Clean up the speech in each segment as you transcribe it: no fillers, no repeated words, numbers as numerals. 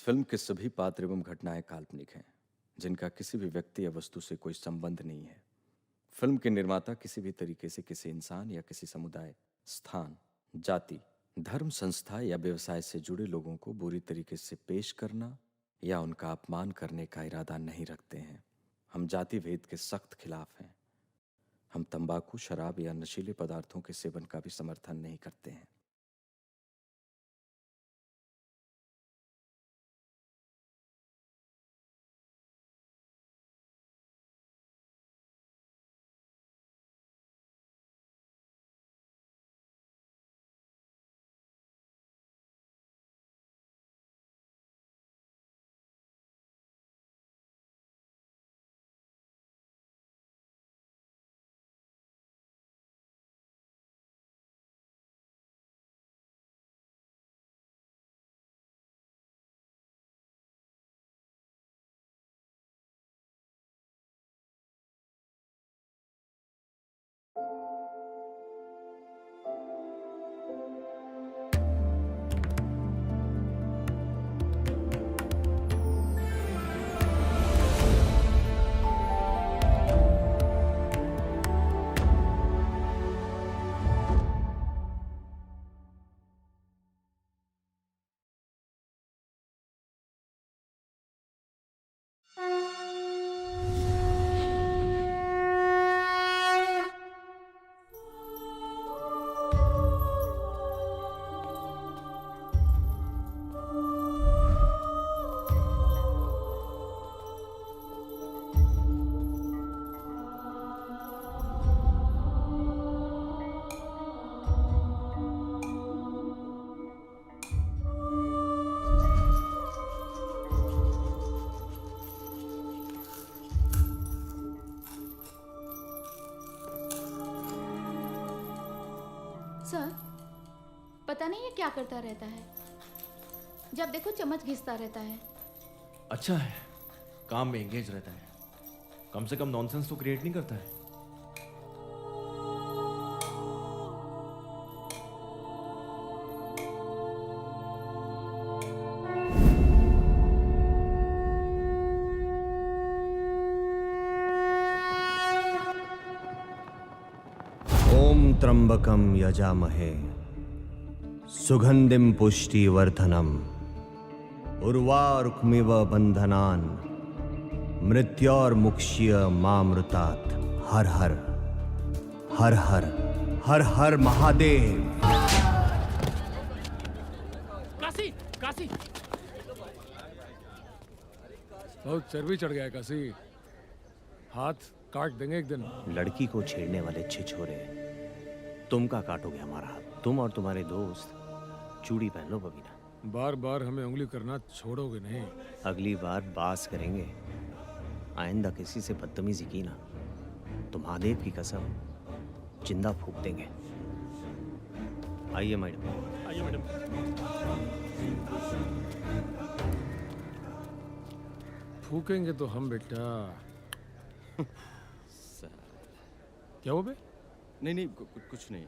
Film के सभी पात्र एवं घटनाएं काल्पनिक हैं, जिनका किसी भी व्यक्ति या वस्तु से कोई संबंध नहीं है। फिल्म के निर्माता किसी भी तरीके से किसी इंसान या किसी समुदाय, स्थान, जाति, धर्म, संस्था या व्यवसाय से जुड़े लोगों को बुरी तरीके से पेश करना या उनका अपमान करने का इरादा नहीं रखते हैं। हम जाति भेद के सख्त खिलाफ हैं। हम तंबाकू, शराब या नशीले पदार्थों के सेवन का भी समर्थन नहीं करते हैं। सर, पता नहीं ये क्या करता रहता है। जब देखो चम्मच घिसता रहता है। अच्छा है, काम में एंगेज रहता है। कम से कम नॉनसेंस तो क्रिएट नहीं करता है। ओम त्र्यंबकम यजामहे सुगंधिम पुष्टिवर्धनम उर्वारुकमिव बंधनान मृत्योर्मुक्ष्य मामृतात्। हर हर हर हर हर हर महादेव। काशी काशी बहुत चर्बी चढ़ गया है काशी। हाथ काट देंगे एक दिन। लड़की को छेड़ने वाले छिछोरे, तुम का काटोगे हमारा हाथ। तुम और तुम्हारे दोस्त चूड़ी पहन लो बबीना। बार बार हमें उंगली करना छोड़ोगे नहीं। अगली बार बास करेंगे। आइंदा किसी से बदतमीजी की ना तो महादेव की कसम जिंदा फूंक देंगे। आइए मैडम। आइए मैडम। फूकेंगे तो हम बेटा। क्या हो बे? नहीं नहीं, कुछ नहीं।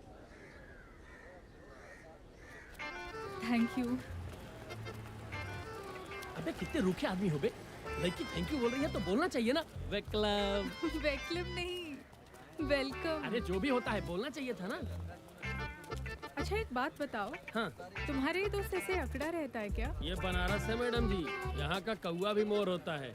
Thank you. अबे कितने रूखे आदमी हो बे। लड़की थैंक यू बोल रही है तो बोलना चाहिए ना। वेलकम। वेलकम नहीं, वेलकम। अरे जो भी होता है बोलना चाहिए था ना। अच्छा एक बात बताओ, हाँ, तुम्हारे ये दोस्त ऐसे अकड़ा रहता है क्या? ये बनारस है मैडम जी। यहाँ का कौवा भी मोर होता है।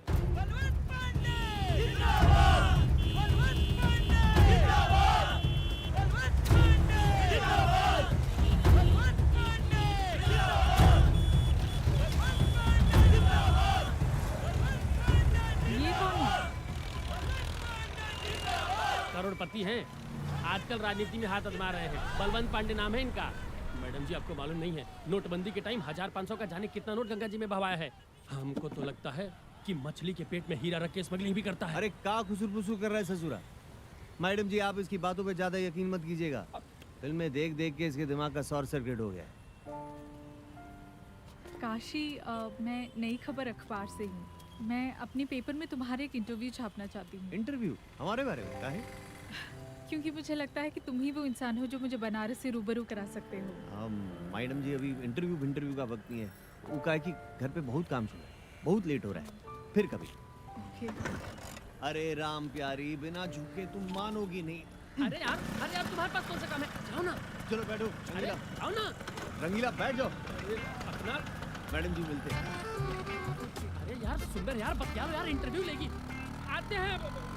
ये कौन है? करोड़पति हैं, आजकल राजनीति में हाथ आजमा रहे हैं। बलवंत पांडे नाम है इनका। मैडम जी आपको मालूम नहीं है, नोटबंदी के टाइम 1500 का जाने कितना नोट गंगा जी में बहाया है। हमको तो लगता है कि मछली के पेट में हीरा रख के स्मगलिंग भी करता है। अरे का खुसुर फुसुर कर रहा है ससुरा। मैडम जी आप इसकी बातों पे ज्यादा यकीन मत कीजिएगा। फिल्में देख देख के इसके दिमाग का शॉर्ट सर्किट हो गया है। काशी, मैं नई खबर अखबार से हूँ। मैं अपने पेपर में तुम्हारे एक इंटरव्यू छापना चाहती हूँ। इंटरव्यू हमारे बारे में? काहे? क्योंकि मुझे लगता है कि तुम ही वो इंसान हो जो मुझे बनारस से रूबरू करा सकते हो। मैडम जी अभी इंटरव्यू का वक्त नहीं है। वो का है कि घर पे बहुत काम चल रहा है, बहुत लेट हो रहा है, फिर कभी। ओके। अरे राम प्यारी, बिना झुके तुम मानोगी नहीं। अरे यार तुम्हारे पास कौन सा काम है? जाओ ना। चलो बैठो अरे रंगीला, जाओ ना। रंगीला बैठ जाओ, अपना मैडम जी मिलते हैं। अरे यार सुंदर यार बतिया लो यार, इंटरव्यू लेगी। आते हैं।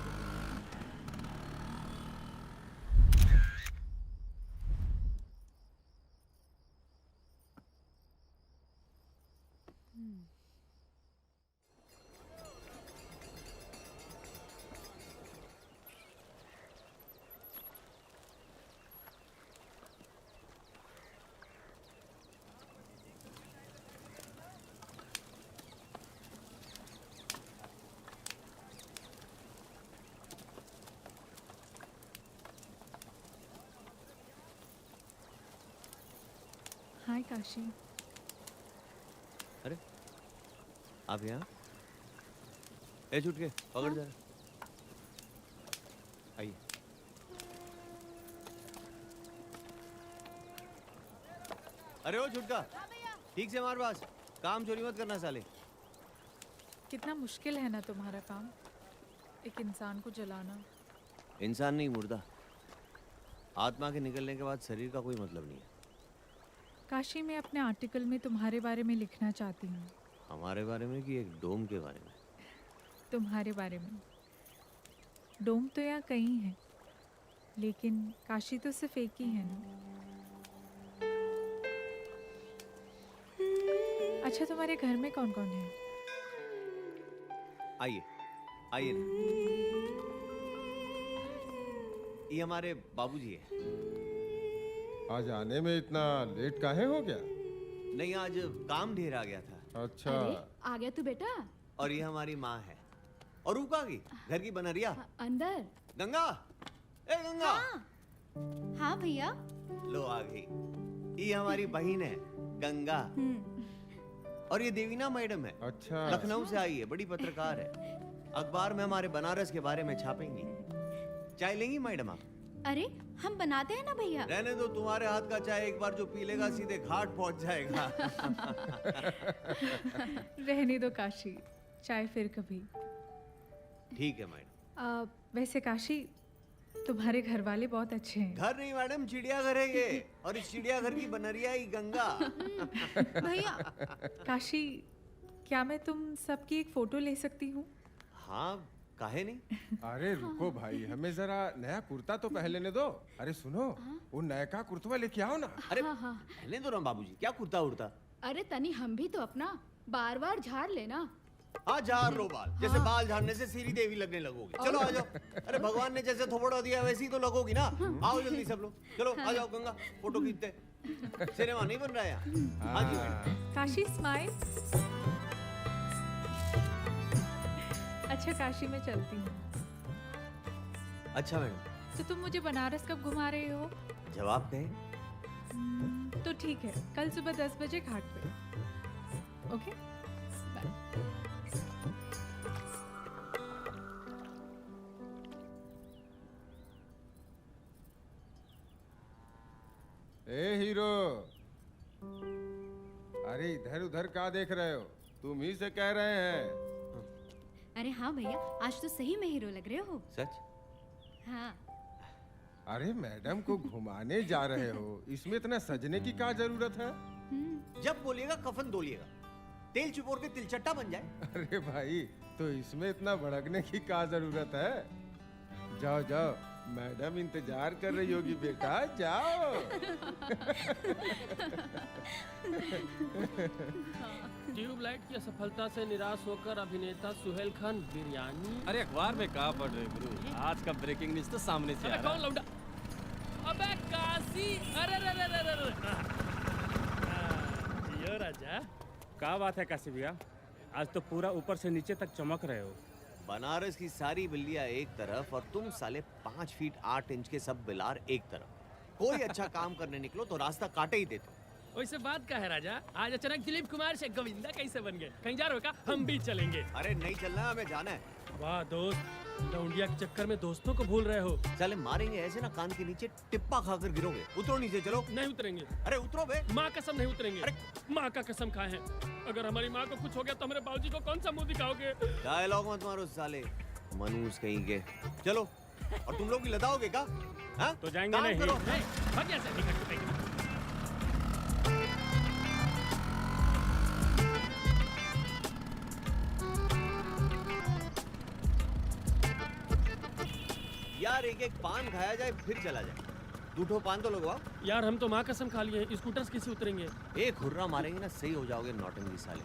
हाय काशी। अरे आप यहाँ? ए छूट के पकड़ जरा, आइए। अरे ओ छुटका, ठीक से मार बास, काम चोरी मत करना साले। कितना मुश्किल है ना तुम्हारा काम, एक इंसान को जलाना। इंसान नहीं, मुर्दा। आत्मा के निकलने के बाद शरीर का कोई मतलब नहीं है। काशी, मैं अपने आर्टिकल में तुम्हारे बारे में लिखना चाहती हूँ। हमारे बारे में कि एक डोम के बारे में? तुम्हारे बारे में। डोम तो यहाँ कई हैं, लेकिन काशी तो सिर्फ एक ही है ना। अच्छा, तुम्हारे घर में कौन कौन है? आइए आइए ना, ये हमारे बाबूजी है। आज आने में इतना लेट काहे हो गया? नहीं, आज काम ढेर आ गया था। अच्छा। अरे आ गया तू बेटा। और ये हमारी माँ है। और ऊका की घर की बनरिया अंदर। गंगा, ए गंगा। हाँ भैया। लो आ गई। ये हमारी बहन है गंगा। और ये देवीना मैडम है। अच्छा। लखनऊ से आई है, बड़ी पत्रकार है। अखबार में हमारे बनारस के बारे में छापेंगी। चाय लेंगी मैडम आप? अरे हम बनाते हैं ना भैया। रहने दो, तुम्हारे हाथ का चाय एक बार जो पी लेगा सीधे घाट पहुंच जाएगा। रहने दो काशी, चाय फिर कभी। ठीक है मैडम। वैसे काशी, तुम्हारे घर वाले बहुत अच्छे हैं। घर नहीं मैडम, चिड़ियाघर है ये। और इस चिड़ियाघर की बनरिया ही गंगा। भैया काशी, क्या मैं तुम सबकी एक फोटो ले सकती हूँ? हाँ, काहे नहीं। अरे रुको भाई, हमें जरा नया कुर्ता तो पहनने दो। अरे सुनो, वो नयका कुर्तवा लेके आओ ना। अरे पहले तो राम बाबूजी, क्या कुर्ता उड़ता। अरे तनी हम भी तो अपना बार बार झाड़ लेना। हाँ, झाड़ लो बाल। जैसे बाल झाड़ने से सीरी देवी लगने लगोगी। चलो आ जाओ। अरे भगवान ने जैसे थोपड़ा दिया वैसे ही तो लगोगी ना। आओ जल्दी सब लोग, चलो आ जाओ गंगा, फोटो खींचते। सिनेमा नहीं बन रहा है यहाँ। हाँ जी मैडम। काशी स्माइल। अच्छा काशी, मैं चलती हूँ। अच्छा मैडम। तो तुम मुझे बनारस कब घुमा रहे हो? जवाब कहें? तो ठीक है, कल सुबह 10 बजे घाट पे। Okay bye. ए हीरो, अरे इधर उधर क्या देख रहे हो? तुम ही से कह रहे हैं। अरे हाँ भैया, आज तो सही में हीरो लग रहे हो। सच? हाँ। अरे मैडम को घुमाने जा रहे हो, इसमें इतना सजने की क्या जरूरत है? जब बोलिएगा कफन धोलिएगा, तेल चिपोर के तिलचट्टा बन जाए। अरे भाई, तो इसमें इतना भड़कने की क्या जरूरत है? जाओ जाओ, मैडम इंतजार कर रही होगी बेटा, जाओ। ट्यूबलाइट की असफलता से निराश होकर अभिनेता सुहेल खान बिरयानी। अरे अखबार में कहाँ पढ़ रहे गुरु? आज का ब्रेकिंग न्यूज तो सामने से आ अबे रहा कौन लौंडा? अबे काशी, अरे रे रे रे रे। जियो राजा। क्या बात है काशी भैया, आज तो पूरा ऊपर से नीचे तक चमक रहे हो। बनारस की सारी बिल्लियां एक तरफ और तुम साले 5 फीट 8 इंच के सब बिलार एक तरफ। कोई अच्छा काम करने निकलो तो रास्ता काटे ही देते। वैसे बात का है राजा, आज अचानक दिलीप कुमार से गोविंदा कैसे बन गए? कहीं जा रहे हो क्या? हम भी चलेंगे। अरे नहीं चलना है, हमें जाना है। वाह दोस्त, लौंडिया के चक्कर में दोस्तों को भूल रहे हो। साले मारेंगे ऐसे ना, कान के नीचे टिप्पा खाकर गिरोगे। उतरो नीचे, चलो। नहीं उतरेंगे। अरे उतरो बे। माँ कसम नहीं उतरेंगे। अरे माँ का कसम खाए हैं, अगर हमारी माँ को कुछ हो गया तो हमारे बाबूजी को कौन सा मुंह दिखाओगे? डायलॉग मत मारो साले, मनूस कहीं के। चलो। और तुम लोग भी लदाओगे क्या? हाँ? तो जाएंगे काम नहीं। करो। भाग यहाँ से, निकल के फेंक। यार एक एक पान खाया जाए फिर चला जाए। दूठो पान तो लगवाओ। यार हम तो माँ कसम खा लिए हैं, स्कूटर से कैसे उतरेंगे? एक हुर्रा मारेंगे ना, सही हो जाओगे नौटंकी साले।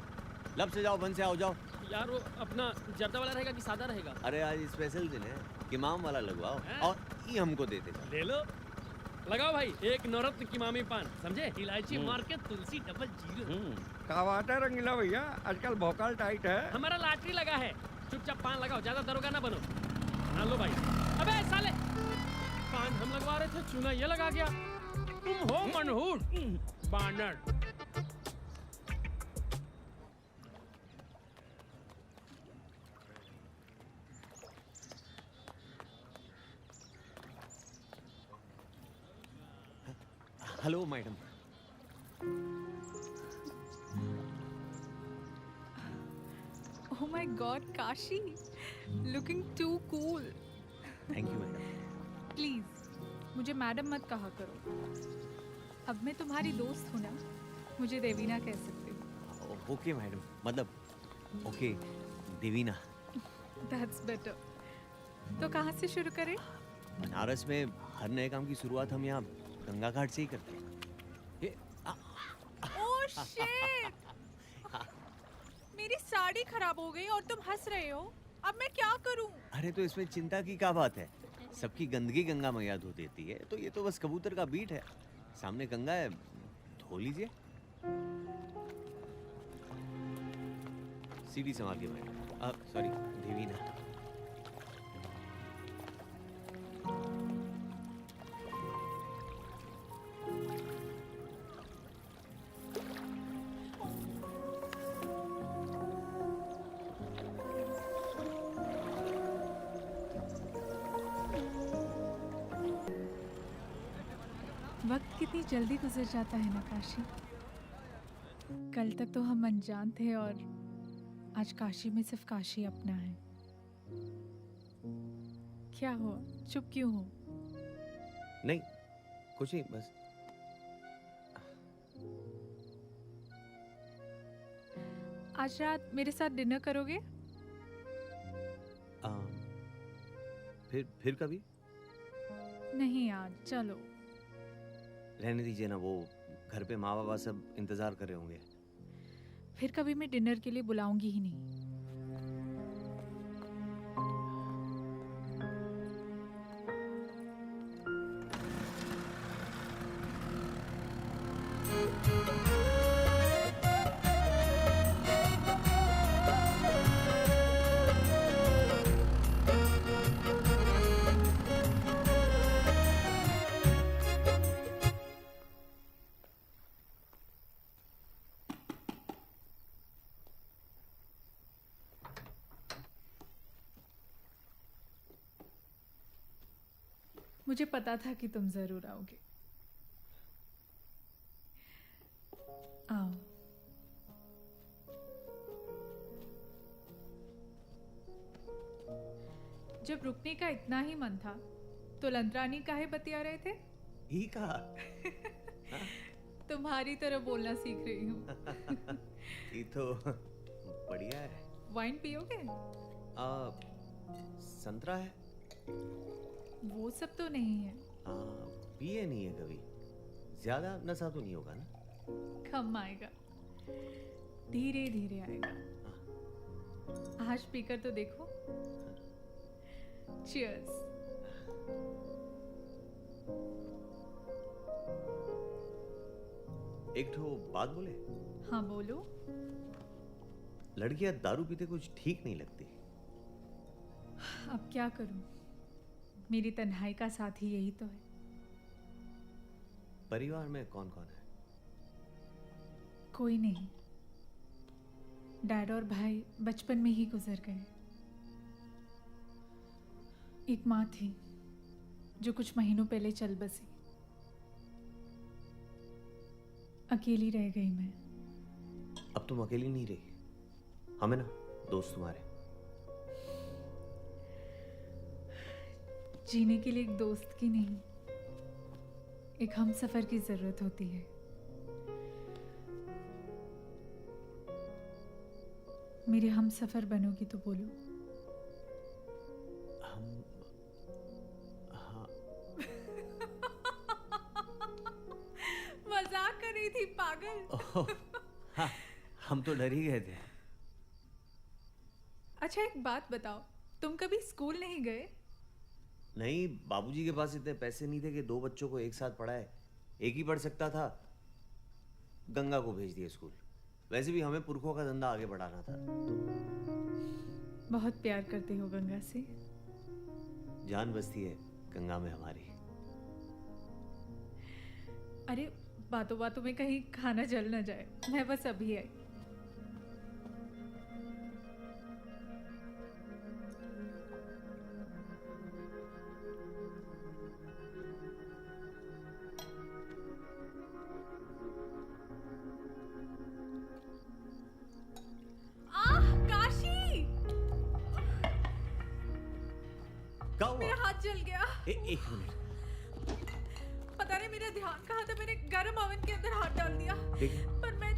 लब से जाओ, बन से आओ, जाओ। यार वो अपना जर्दा वाला रहेगा कि सादा रहेगा? अरे आज स्पेशल दिन है, किमाम वाला लगवाओ। और ये हमको दे दे। ले लो, लगाओ भाई, एक नवरत्न किमामी पान, समझे? इलायची मार के तुलसी डबल जीरो। क्या बात है रंगीला भैया, आजकल भौकाल टाइट है। हमारा लॉटरी लगा है, चुपचाप पान लगाओ, ज्यादा दरोगा ना बनो। हाँ लो भाई। अबे साले, पान हम लगवा रहे थे, चूना ये लगा गया। तुम हो मनहूस बानर। Hello madam. Oh my God, Kashi, looking too cool. Thank you madam. Please मुझे मैडम मत कहा करो। अब मैं तुम्हारी दोस्त हूँ ना, मुझे देवीना कह सकते हो। ओके मैडम, मतलब ओके देवीना। That's better. तो कहाँ से शुरू करें? बनारस में हर नए काम की शुरुआत हम यहाँ गंगा घाट से ही करते हैं। Oh shit! मेरी साड़ी खराब हो गई और तुम हंस रहे हो। अब मैं क्या करूं? अरे तो इसमें चिंता की क्या बात है, सबकी गंदगी गंगा मैया धो देती है, तो ये तो बस कबूतर का बीट है। सामने गंगा है, धो लीजिए। सीढ़ी संभाल के मैडम। सॉरी देवीना। वक्त कितनी जल्दी गुजर जाता है ना काशी। कल तक तो हम अनजान थे और आज काशी में सिर्फ काशी अपना है। क्या हो, चुप क्यों हो? नहीं कुछ नहीं, बस आज रात मेरे साथ डिनर करोगे? फिर कभी? नहीं आज, चलो। रहने दीजिए ना, वो घर पे माँ बाबा सब इंतजार कर रहे होंगे। फिर कभी मैं डिनर के लिए बुलाऊंगी ही नहीं। मुझे पता था कि तुम जरूर आओगे। आओ। जब रुकने का इतना ही मन था तो लंतरानी काहे बतिया रहे थे? ही कहा। तुम्हारी तरह बोलना सीख रही हूँ। ये तो बढ़िया है। वाइन पियोगे? संतरा है। वो सब तो नहीं है। पिए नहीं है कभी, ज्यादा नशा तो नहीं होगा ना? कम आएगा, धीरे धीरे आएगा। आज पीकर तो देखो। Cheers. एक ठो बात बोले? हाँ बोलो। लड़कियां दारू पीते कुछ ठीक नहीं लगती। अब क्या करूं, मेरी तन्हाई का साथी यही तो है। परिवार में कौन कौन है? कोई नहीं, डैड और भाई बचपन में ही गुजर गए। एक माँ थी जो कुछ महीनों पहले चल बसी। अकेली रह गई मैं। अब तुम अकेली नहीं रही, हमें ना दोस्त तुम्हारे। जीने के लिए एक दोस्त की नहीं, एक हमसफर की जरूरत होती है। मेरे हमसफर बनोगी तो बोलो। हम हाँ मजाक कर रही थी पागल। ओह, हाँ, हम तो डर ही गए थे। अच्छा एक बात बताओ, तुम कभी स्कूल नहीं गए? नहीं, बाबूजी के पास इतने पैसे नहीं थे कि 2 बच्चों को एक साथ पढ़ाए। एक ही पढ़ सकता था, गंगा को भेज दिया स्कूल। वैसे भी हमें पुरखों का धंधा आगे बढ़ाना था। बहुत प्यार करते हो गंगा से। जान बसती है गंगा में हमारी। अरे बातों बातों में कहीं खाना जल न जाए, मैं बस अभी आई। काशी! क्या हुआ? मेरा हाथ जल गया। एक मिनट। पता नहीं मेरा ध्यान कहाँ था, मैंने गरम ओवन के अंदर हाथ डाल दिया। ठीक है। पर मैं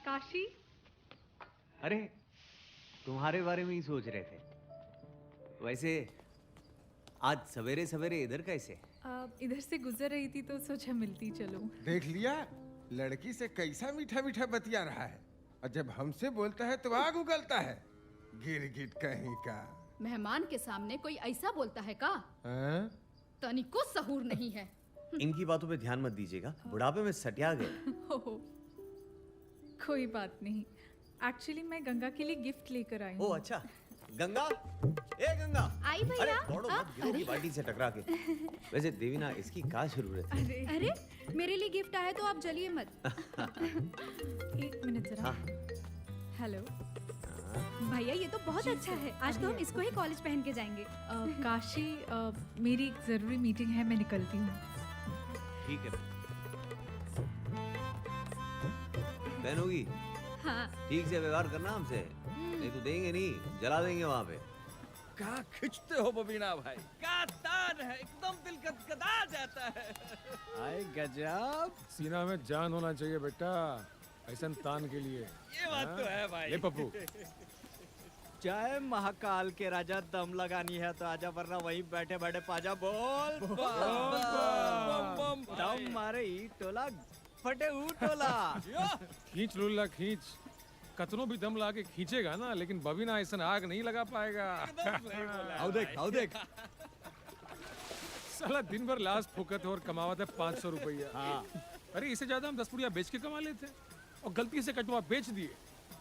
काशी? अरे तुम्हारे बारे में ही सोच रहे थे। वैसे आज सवेरे सवेरे इधर कैसे? इधर से गुजर रही थी तो सोचा मिलती चलो। देख लिया, लड़की से कैसा मीठा मीठा बतिया रहा है, और जब हमसे बोलता है तो आग उगलता है। गिरगिट कहीं का। मेहमान के सामने कोई ऐसा बोलता है का? हाँ? तनिको सहूर नहीं है। इनकी बातों पे ध्यान मत दीजिएगा, बुढ़ापे में सटिया गए। कोई बात नहीं, एक्चुअली मैं गंगा के लिए गिफ्ट लेकर आई हूँ। ओ अच्छा, गंगा, ए गंगा, आई भैया। अरे दौड़ो मत, गिरोगी बाल्टी से टकरा के। वैसे देवीना, इसकी क्या जरूरत है? अरे मेरे लिए गिफ्ट आया तो आप जलिए मत। एक मिनट जरा। हाँ। हेलो भैया, ये तो बहुत अच्छा है। आज तो हम इसको ही कॉलेज पहन के जाएंगे। काशी, मेरी एक जरूरी मीटिंग है, मैं निकलती हूँ। ठीक है, पहनोगी? हाँ। ठीक से व्यवहार करना हमसे, नहीं तो देंगे नहीं, जला देंगे वहाँ पे। क्या खिंचते हो बबीना भाई, क्या तान है, एकदम दिल गदगदा जाता है। आए गजब, सीना में जान होना चाहिए बेटा, ऐसा तान के लिए। ये बात तो है भाई। ले पप्पू, जय महाकाल के राजा, दम लगानी है तो आजा, वरना वहीं बैठे बैठे पाजा बोल दम मारे ई टोला फटे ऊ टोला। खींच लुल्ला खींच, कतनों भी दम लाके खींचेगा ना, लेकिन बबीना ऐसा आग नहीं लगा पाएगा। आओ देख साला दिन भर लाश फूकत और कमावत है 500 रुपया। अरे इससे ज्यादा हम 10 पुड़िया बेच के कमा लेते, और गलती से कटवा बेच दिए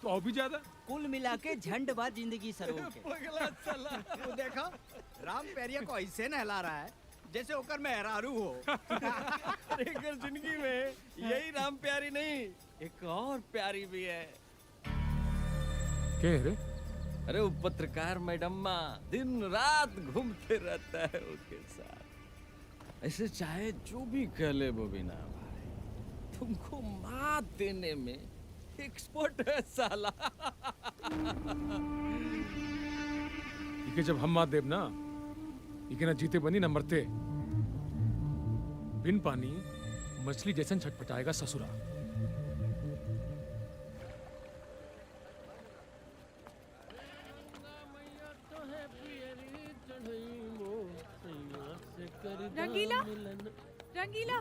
तो और भी ज्यादा। कुल मिला के झंडवा जिंदगी सरो के। देखा राम पेरिया को ऐसे नहला रहा है जैसे होकर मेहरारू हो। अगर जिंदगी में यही राम प्यारी नहीं, एक और प्यारी भी है। क्या रे? अरे वो पत्रकार मैडम दिन रात घूमते रहता है उसके साथ। ऐसे चाहे जो भी कह ले बबीना भाई, तुमको मात देने में एक्सपर्ट है साला। इके जब हम मात देव ना, इके ना जीते बनी ना मरते। बिन पानी मछली जैसन छटपटाएगा ससुरा। रंगीला, रंगीला,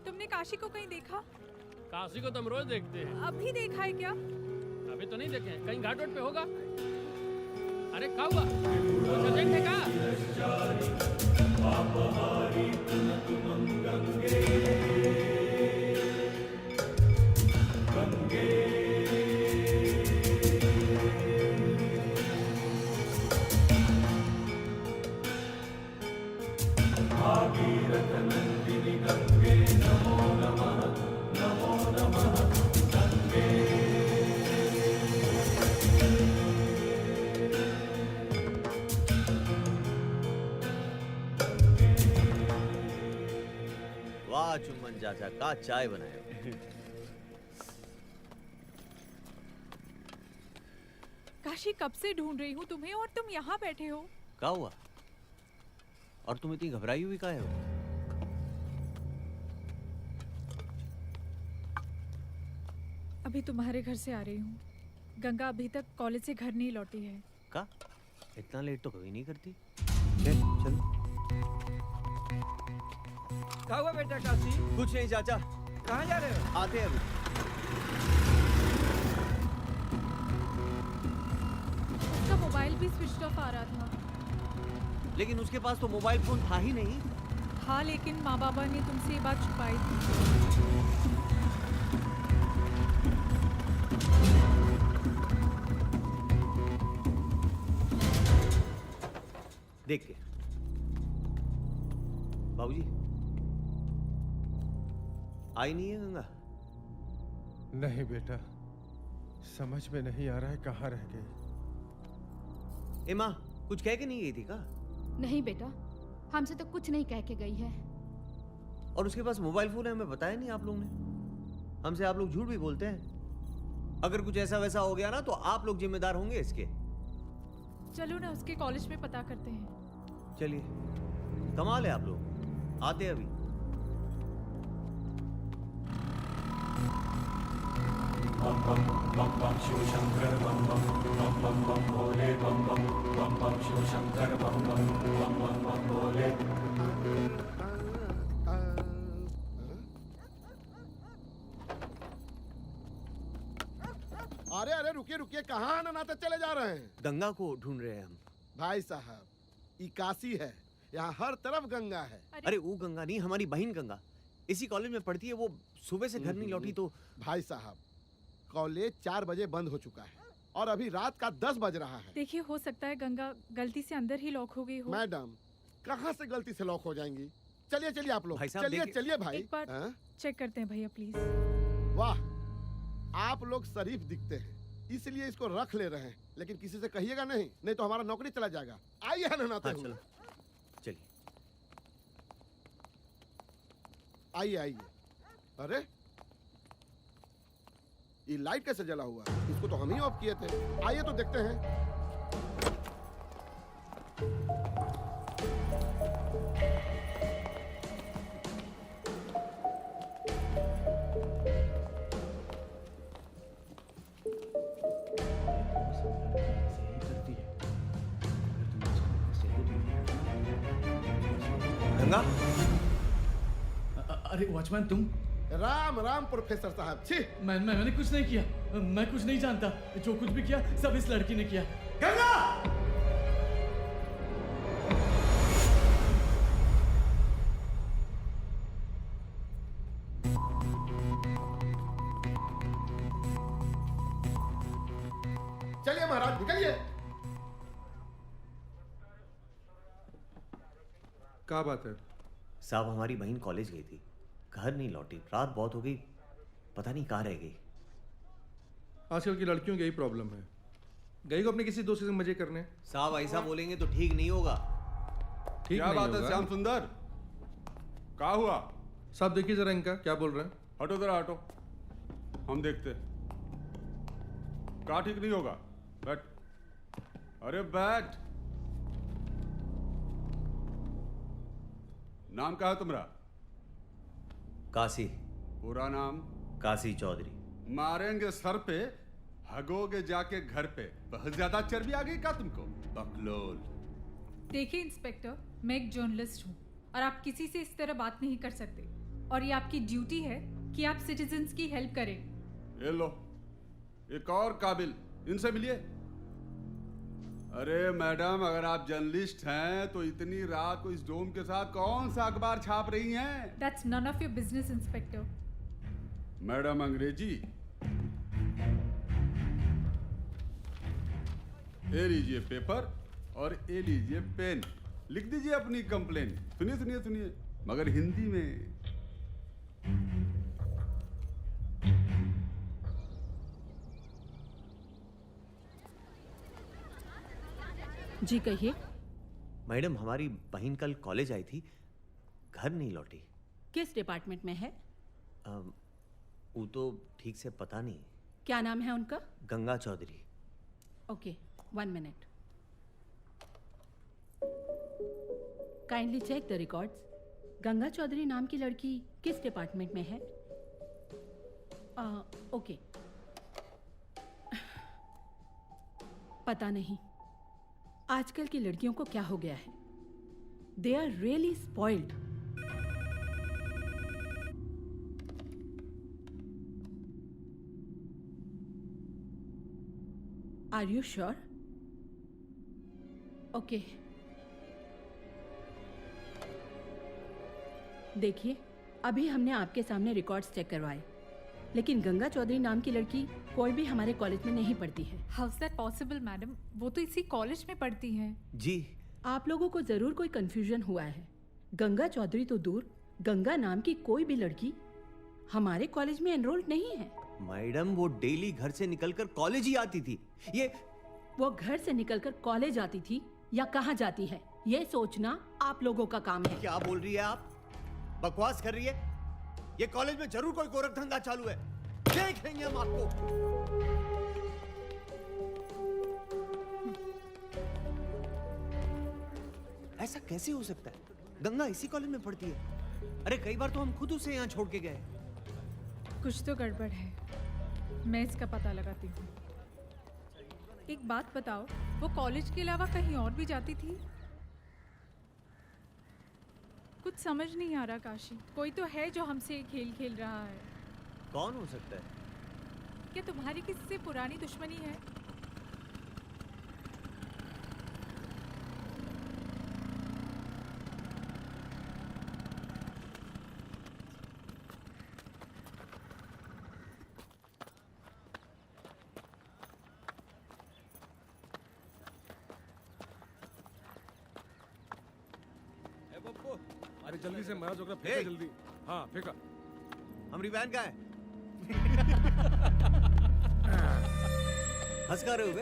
तुमने काशी को कहीं देखा? काशी को तो हम रोज देखते हैं। अभी देखा है क्या? अभी तो नहीं देखे, कहीं घाट रोड पे होगा। अरे क्या हुआ? कुछ देखने का? वाह चुम्बन चाचा, का चाय बनाए हो। काशी कब से ढूंढ रही हूँ तुम्हें, और तुम यहाँ बैठे हो। क्या हुआ? और तुम इतनी घबराई हुई काहे हो? अभी तुम्हारे घर से आ रही हूँ। गंगा अभी तक कॉलेज से घर नहीं लौटी है। का? इतना लेट तो कभी नहीं करती। चल। क्या हुआ बेटा काशी? कुछ नहीं चाचा। कहाँ जा रहे हो? आते हैं अभी। उसका मोबाइल भी स्विच ऑफ आ रहा था। लेकिन उसके पास तो मोबाइल फोन था ही नहीं। हाँ, लेकिन माँ बाबा ने तुमसे ये बात छुपाई थी। देख के बाबूजी, आई नहीं है गंगा? नहीं बेटा, समझ में नहीं आ रहा है कहाँ रह गई। ए माँ, कुछ कह के नहीं गई थी का? नहीं बेटा, हमसे तो कुछ नहीं कह के गई है। और उसके पास मोबाइल फोन है, हमें बताया नहीं आप लोग ने। हमसे आप लोग झूठ भी बोलते हैं। अगर कुछ ऐसा वैसा हो गया ना तो आप लोग जिम्मेदार होंगे इसके। चलो ना उसके कॉलेज में पता करते हैं। चलिए, कमाल है आप लोग। आते हैं अभी। बम बम बम बम शिव शंकर बम बम बम बम बम भोले बम बम बम बम शिव शंकर बम बम बम बम बम भोले। अरे अरे रुकिए रुकिए, कहाँ अनानाते चले जा रहे हैं? गंगा को ढूंढ रहे हैं हम। भाई साहब, ये काशी है, यहाँ हर तरफ गंगा है। अरे वो गंगा नहीं, हमारी बहन गंगा इसी कॉलेज में पढ़ती है। वो सुबह से घर नहीं लौटी तो। भाई साहब, कॉलेज 4 बजे बंद हो चुका है और अभी रात का 10 बज रहा है। देखिए, हो सकता है गंगा गलती से अंदर ही लॉक हो गई हो। मैडम, कहाँ से गलती से लॉक हो जाएंगी? चलिए चलिए आप लोग, भाई साहब, चलिए चलिए भाई। एक बार हाँ? चेक करते हैं भैया प्लीज। वाह, आप लोग शरीफ दिखते हैं, इसलिए इसको रख ले रहे हैं, लेकिन किसी से कहिएगा नहीं तो हमारा नौकरी चला जाएगा। आइए अनानाते हुए। चलिए आइए आइए। अरे ये लाइट कैसे जला हुआ है? इसको तो हम ही ऑफ किए थे। आइए तो देखते हैं। गंगा अरे वॉचमैन तुम? राम राम प्रोफेसर साहब। छी, मैंने कुछ नहीं किया। मैं कुछ नहीं जानता। जो कुछ भी किया सब इस लड़की ने किया। गंगा! चलिए महाराज निकलिए। क्या बात है? साहब हमारी बहन कॉलेज गई थी, घर नहीं लौटी, रात बहुत हो गई, पता नहीं कहाँ रह गई। आजकल की लड़कियों की यही प्रॉब्लम है, गई को अपने किसी दोस्त से मजे करने। साहब ऐसा बोलेंगे तो ठीक नहीं होगा। ठीक क्या नहीं बात है होगा। श्याम सुंदर, क्या हुआ? साहब देखिए जरा इनका क्या बोल रहे हैं। हटो जरा हटो, हम देखते। क्या ठीक नहीं होगा? बैठ, अरे बैठ। नाम क्या है तुम्हारा? काशी। पूरा नाम? काशी चौधरी। मारेंगे सर पे, हगोगे जाके घर पे। बहुत ज्यादा चर्बी आ गई क्या तुमको? बकलोल। देखिए इंस्पेक्टर, मैं एक जर्नलिस्ट हूँ और आप किसी से इस तरह बात नहीं कर सकते, और ये आपकी ड्यूटी है कि आप सिटीजन्स की हेल्प करें। ये लो, एक और काबिल, इनसे मिलिए। अरे मैडम, अगर आप जर्नलिस्ट हैं तो इतनी रात को इस डोम के साथ कौन सा अखबार छाप रही हैं? That's none of your business, inspector. Madam अंग्रेजी? ये लीजिए पेपर और ये लीजिए पेन, लिख दीजिए अपनी कंप्लेन। सुनिए सुनिए सुनिए, मगर हिंदी में। जी कहिए। मैडम हमारी बहन कल कॉलेज आई थी, घर नहीं लौटी। किस डिपार्टमेंट में है? वो तो ठीक से पता नहीं। क्या नाम है उनका? गंगा चौधरी। ओके, 1 मिनट। Kindly check the records. Ganga Chaudhary नाम की लड़की किस डिपार्टमेंट में है? ओके। पता नहीं आजकल की लड़कियों को क्या हो गया है। They are really spoiled. Are you sure? Okay, देखिए अभी हमने आपके सामने रिकॉर्ड्स चेक करवाए, लेकिन गंगा चौधरी नाम की लड़की कोई भी हमारे कॉलेज में नहीं पढ़ती है। How is that possible madam? वो तो इसी कॉलेज में पढ़ती है। जी। आप लोगों को जरूर कोई कंफ्यूजन हुआ है। गंगा चौधरी तो दूर, गंगा नाम की कोई भी लड़की हमारे कॉलेज में एनरोल्ड नहीं है। मैडम वो डेली घर से निकलकर कॉलेज ही आती थी। वो घर से निकलकर कॉलेज आती थी या कहाँ जाती है, ये सोचना आप लोगों का काम है। क्या बोल रही है आप? बकवास कर रही है? ये कॉलेज में जरूर कोई गोरख धंधा चालू है, देखेंगे हम आपको। ऐसा कैसे हो सकता है? गंगा इसी कॉलेज में पढ़ती है। अरे कई बार तो हम खुद उसे यहाँ छोड़ के गए। कुछ तो गड़बड़ है, मैं इसका पता लगाती हूँ। एक बात बताओ, वो कॉलेज के अलावा कहीं और भी जाती थी? कुछ समझ नहीं आ रहा काशी। कोई तो है जो हमसे ये खेल खेल रहा है। कौन हो सकता है? क्या तुम्हारी किसी से पुरानी दुश्मनी है? अरे जल्दी से महाराज ओकरा फेंका जल्दी। हाँ फेंका। हमारी बहन का है। हंस का रहे हो?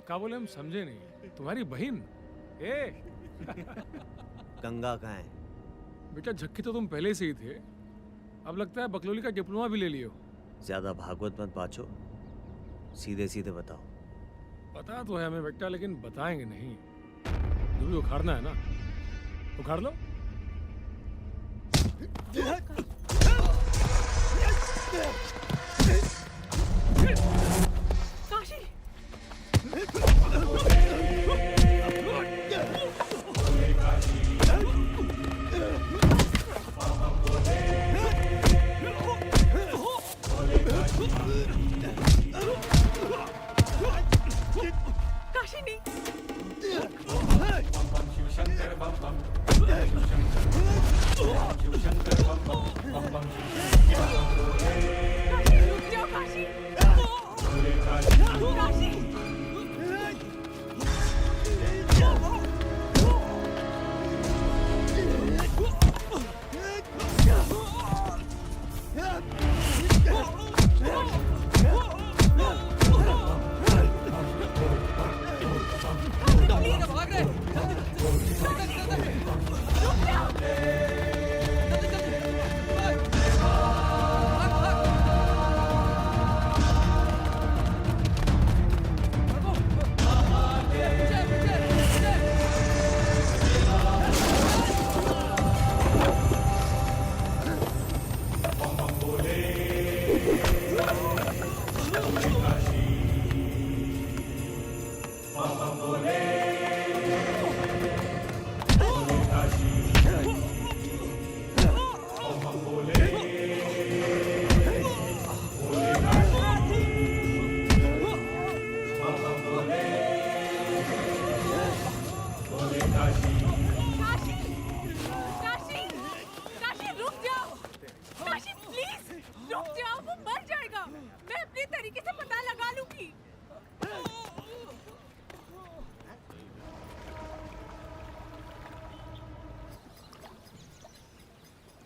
का बोले, हम समझे नहीं। तुम्हारी बहन? ए गंगा कहाँ है? बेटा झक्की तो तुम पहले से ही थे, अब लगता है बकलोली का डिप्लोमा भी ले लियो। ज्यादा भागवत मत बाचो, सीधे सीधे बताओ। पता तो है हमें बेटा, लेकिन बताएंगे नहीं। जो भी उखाड़ना है ना, उखाड़ लो। काशी!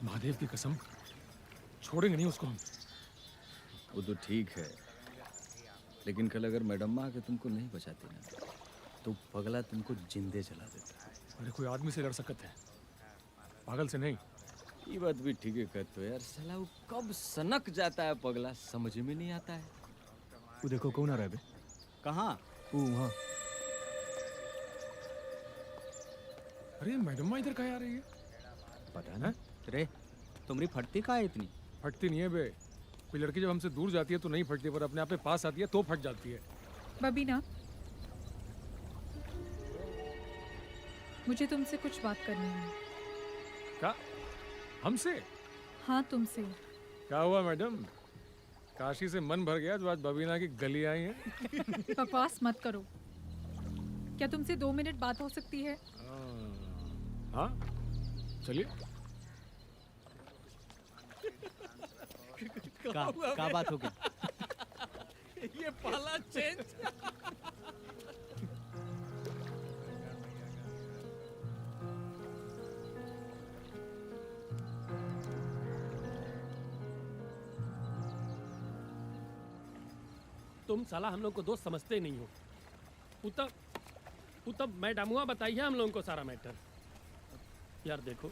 महादेव की कसम छोड़ेंगे नहीं उसको हम। वो तो ठीक है, लेकिन कल अगर मैडम आके तुमको नहीं बचाती ना तो पगला तुमको जिंदे जला देता है। अरे कोई आदमी से लड़ सकते हैं, पागल से नहीं। ये बात भी ठीक है कहते हो यार, साला वो कब सनक जाता है पगला, समझ में नहीं आता है। वो देखो कौन आ रहा है बे? कहाँ? वो वहाँ। अरे मैडम इधर कहाँ आ रही है? पता ना रे, तुम्हारी फटती कहाँ है इतनी? फटती नहीं है बे, कोई लड़की जब हमसे दूर जाती है तो नहीं फटती, पर अपने आप पे पास आती है तो फट जाती है। बबीना, मुझे तुमसे कुछ बात करनी है। क्या? हमसे? हाँ तुमसे। क्या हुआ मैडम? काशी से मन भर गया जो आज बबीना की गली आई है। बकवास मत करो। क्या तुमसे 2 मिनट बात हो सकती है? हाँ चलिए। क्या बात होगी? ये पाला चेंज। तुम साला हम लोग को दोस्त समझते ही नहीं हो। उतब मैडमुआ बताइए हम लोगों को सारा मैटर। यार देखो,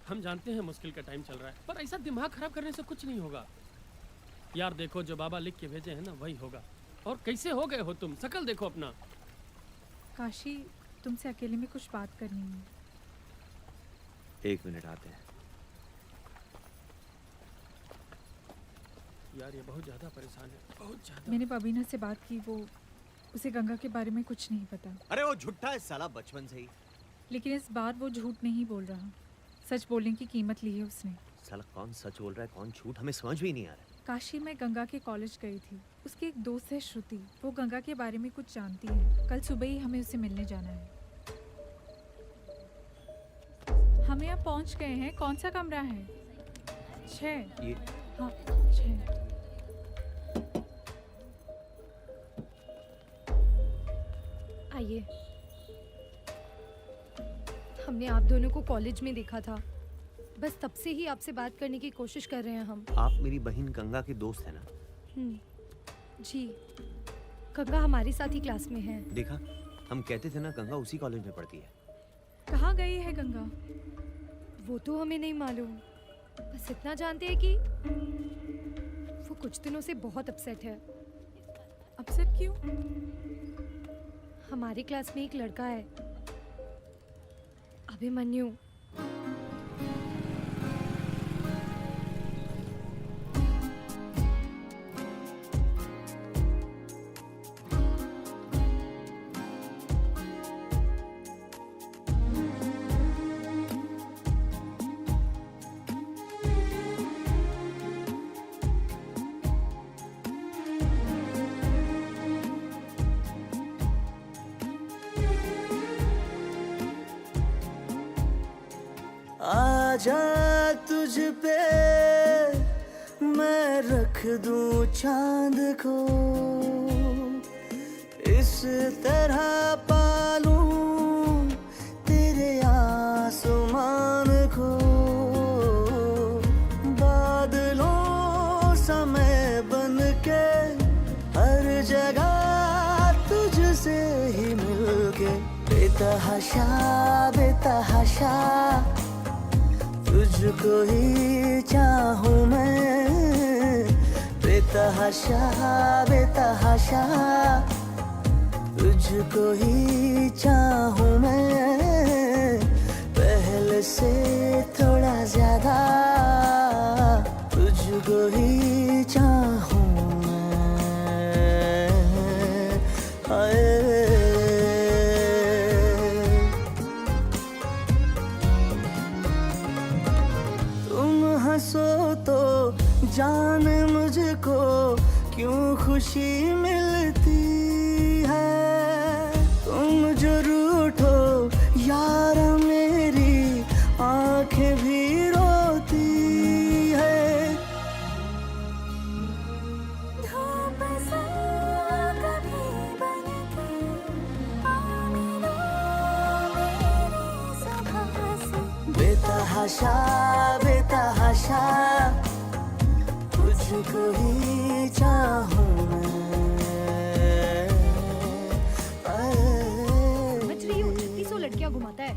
हम जानते हैं मुश्किल का टाइम चल रहा है, पर ऐसा दिमाग खराब करने से कुछ नहीं होगा। यार देखो, जो बाबा लिख के भेजे हैं ना वही होगा। और कैसे हो गए हो तुम, शकल देखो अपना। काशी, तुमसे अकेले में कुछ बात करनी है। 1 मिनट आते हैं। यार ये बहुत ज्यादा परेशान है, बहुत ज्यादा। मैंने बबीना से बात की, वो उसे गंगा के बारे में कुछ नहीं पता। अरे वो झूठा है साला बचपन से ही। लेकिन इस बार वो झूठ नहीं बोल रहा, सच बोलने की कीमत ली है उसने। साला कौन सच बोल रहा है कौन झूठ, हमें समझ भी नहीं आ रहा है। काशी में गंगा के कॉलेज गई थी, उसकी एक दोस्त है श्रुति, वो गंगा के बारे में कुछ जानती है। कल सुबह ही हमें उसे मिलने जाना है। हम यहाँ पहुँच गए हैं। कौन सा कमरा है? 6। ये हाँ 6। आइए। हमने आप दोनों को कॉलेज में देखा था, बस तब से ही आपसे बात करने की कोशिश कर रहे हैं हम। आप मेरी बहन गंगा के दोस्त है ना? जी, गंगा हमारे साथ ही क्लास में है। देखा, हम कहते थे ना गंगा उसी कॉलेज में पढ़ती है। कहाँ गई है गंगा? वो तो हमें नहीं मालूम, बस इतना जानते हैं कि वो कुछ दिनों से बहुत अपसेट है। अपसेट क्यों? हमारी क्लास में एक लड़का है, अभिमन्यु। आजा तुझ पे मैं रख दूं चांद को, इस तरह पालूं तेरे आसमान को। बादलों सा मैं बन के हर जगह तुझसे ही मिलके, बेतहाशा बेतहाशा तुझको ही चाहूं मैं, बेतहाशा बेतहाशा तुझको ही चाहूं मैं, पहले से थोड़ा ज्यादा तुझको ही चाहूं मैं। हाय हंसो तो जान मुझको क्यों खुशी मिलती है, तुम जो रूठो यार मेरी आंखें भी रोती है। धूप सा कभी बनके आमिनो मेरी सुबह से, बेतहाशा बेतहाशा तुझको ही चाहूं मैं। समझ रही हो 3600 लड़कियां घुमाता है,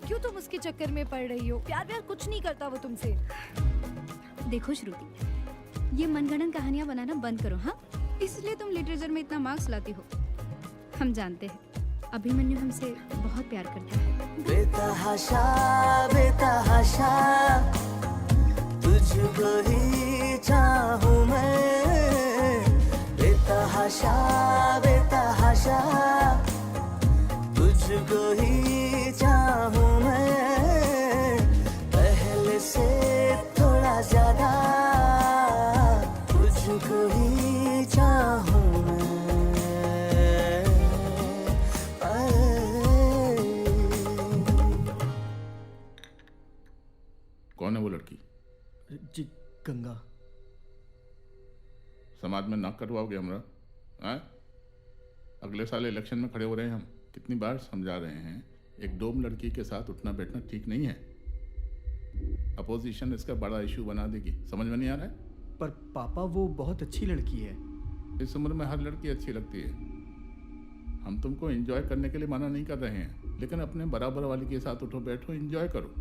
क्यों तुम उसके चक्कर में पड़ रही हो? प्यार प्यार कुछ नहीं करता वो तुमसे। देखो श्रुति, ये मनगढ़ंत कहानियां बनाना बंद करो। हाँ, इसलिए तुम लिटरेचर में इतना मार्क्स लाती हो। हम जानते हैं अभिमन्यु हमसे बहुत प्यार करता है। बेतहाशा बेतहाशा तुझको ही चाहूं मैं, बेतहाशा बेतहाशा तुझको ही चाहूं मैं, पहले से थोड़ा ज्यादा तुझको ही चाहूं मैं। कौन है वो लड़की? जी गंगा। समाज में नाक कटवाओगे हमरा? हैं? अगले साल इलेक्शन में खड़े हो रहे हैं हम, कितनी बार समझा रहे हैं एक डोम लड़की के साथ उठना बैठना ठीक नहीं है। अपोजिशन इसका बड़ा इशू बना देगी, समझ में नहीं आ रहा है? पर पापा वो बहुत अच्छी लड़की है। इस उम्र में हर लड़की अच्छी लगती है। हम तुमको एंजॉय करने के लिए मना नहीं कर रहे हैं, लेकिन अपने बराबर वाली के साथ उठो बैठो, एंजॉय करो।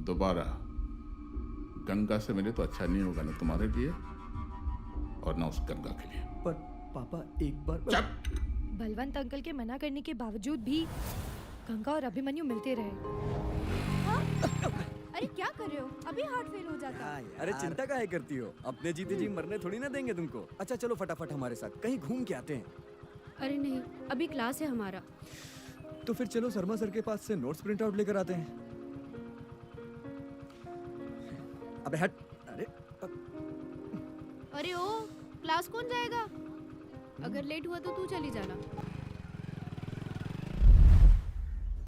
दोबारा गंगा से मिले तो अच्छा नहीं होगा, ना तुम्हारे लिए और ना उस गंगा के लिए। पर पापा एक बार बलवंत अंकल के मना करने के बावजूद भी गंगा और अभिमन्यु मिलते रहे। हाँ? अरे क्या कर रहे हो? अभी हार्ट फेल हो जाता। अरे चिंता काहे करती हो? अपने जीते जी मरने थोड़ी ना देंगे तुमको। अच्छा चलो फटाफट हमारे साथ कहीं घूम के आते हैं। अरे नहीं, अभी क्लास है हमारा। तो फिर चलो शर्मा सर के पास से नोट्स प्रिंट आउट लेकर आते हैं। अबे हट। अरे ओ, क्लास कौन जाएगा? अगर लेट हुआ तो तू चली जाना।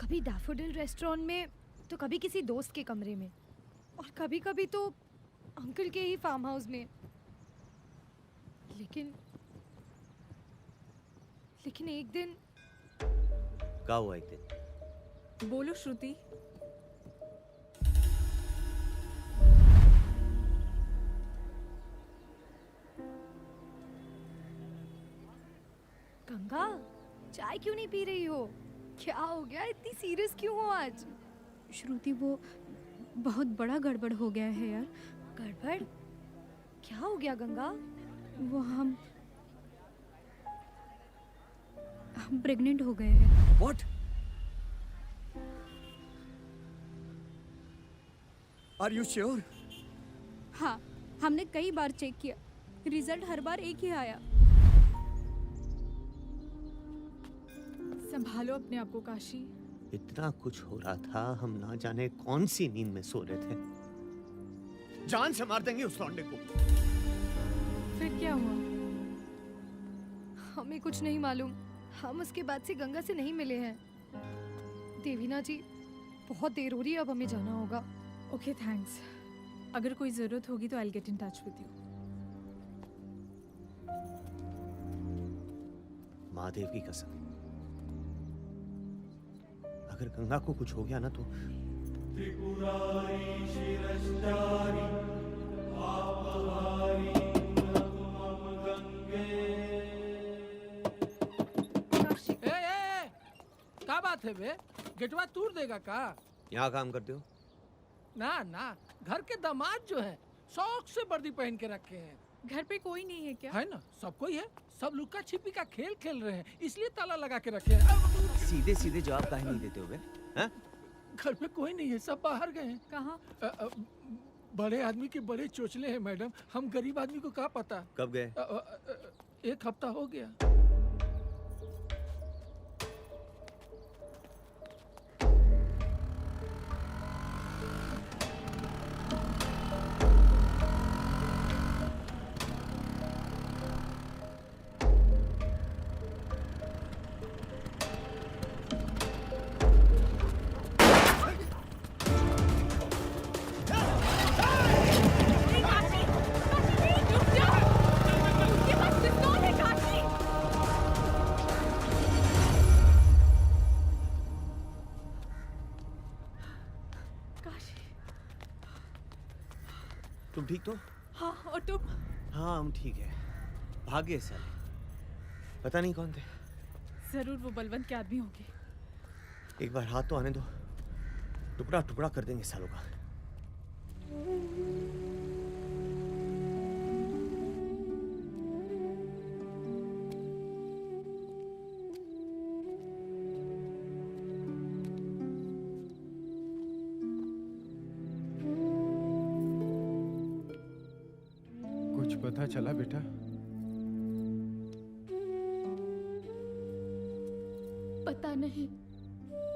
कभी डैफोडिल रेस्टोरेंट में तो कभी किसी दोस्त के कमरे में, और कभी कभी तो अंकल के ही फार्म हाउस में। लेकिन एक दिन क्या हुआ? एक दिन बोलो श्रुति। गंगा, चाय क्यों नहीं पी रही हो? क्या हो गया? इतनी सीरियस क्यों हो आज? श्रुति वो बहुत बड़ा गड़बड़ हो गया है यार। गड़बड़? क्या हो गया गंगा? वो हम प्रेग्नेंट हो गए हैं। What? Are you sure? हाँ, हमने कई बार चेक किया, रिजल्ट हर बार एक ही आया। संभालो अपने आप को काशी। इतना कुछ हो रहा था, हम ना जाने कौन सी नींद में सो रहे थे। जान से मार देंगे उस लौंडे को। फिर क्या हुआ? हमें कुछ नहीं मालूम। हम उसके बाद से गंगा से नहीं मिले हैं। देवीना जी बहुत देर हो रही है, अब हमें जाना होगा। Okay thanks. अगर कोई ज़रूरत होगी तो I will get in touch with you. Mahadev की कसम, अगर गंगा को कुछ हो गया ना तो त्रिपुरारी शिरश्चारी पापहारी नमः गंगे। क्या बात है बे? गेटवा तोड़ देगा का? यहाँ काम करते हो? ना ना, घर के दामाद जो है शौक से वर्दी पहन के रखे हैं। घर पे कोई नहीं है क्या? है ना, सब कोई है। सब लुक्का छिपी का खेल खेल रहे हैं, इसलिए ताला लगा के रखे हैं। सीधे सीधे जवाब काहे नहीं देते हो बे? हैं? घर पे कोई नहीं है, सब बाहर गए हैं। कहाँ? बड़े आदमी के बड़े चोचले हैं मैडम, हम गरीब आदमी को क्या पता। कब गए? 1 हफ्ता हो गया। तुम ठीक तो? हाँ, और तुम? हाँ हम ठीक है। भागे साले, पता नहीं कौन थे। जरूर वो बलवंत के आदमी होंगे। एक बार हाथ तो आने दो, टुकड़ा टुकड़ा कर देंगे सालों का। कुछ पता चला बेटा? पता नहीं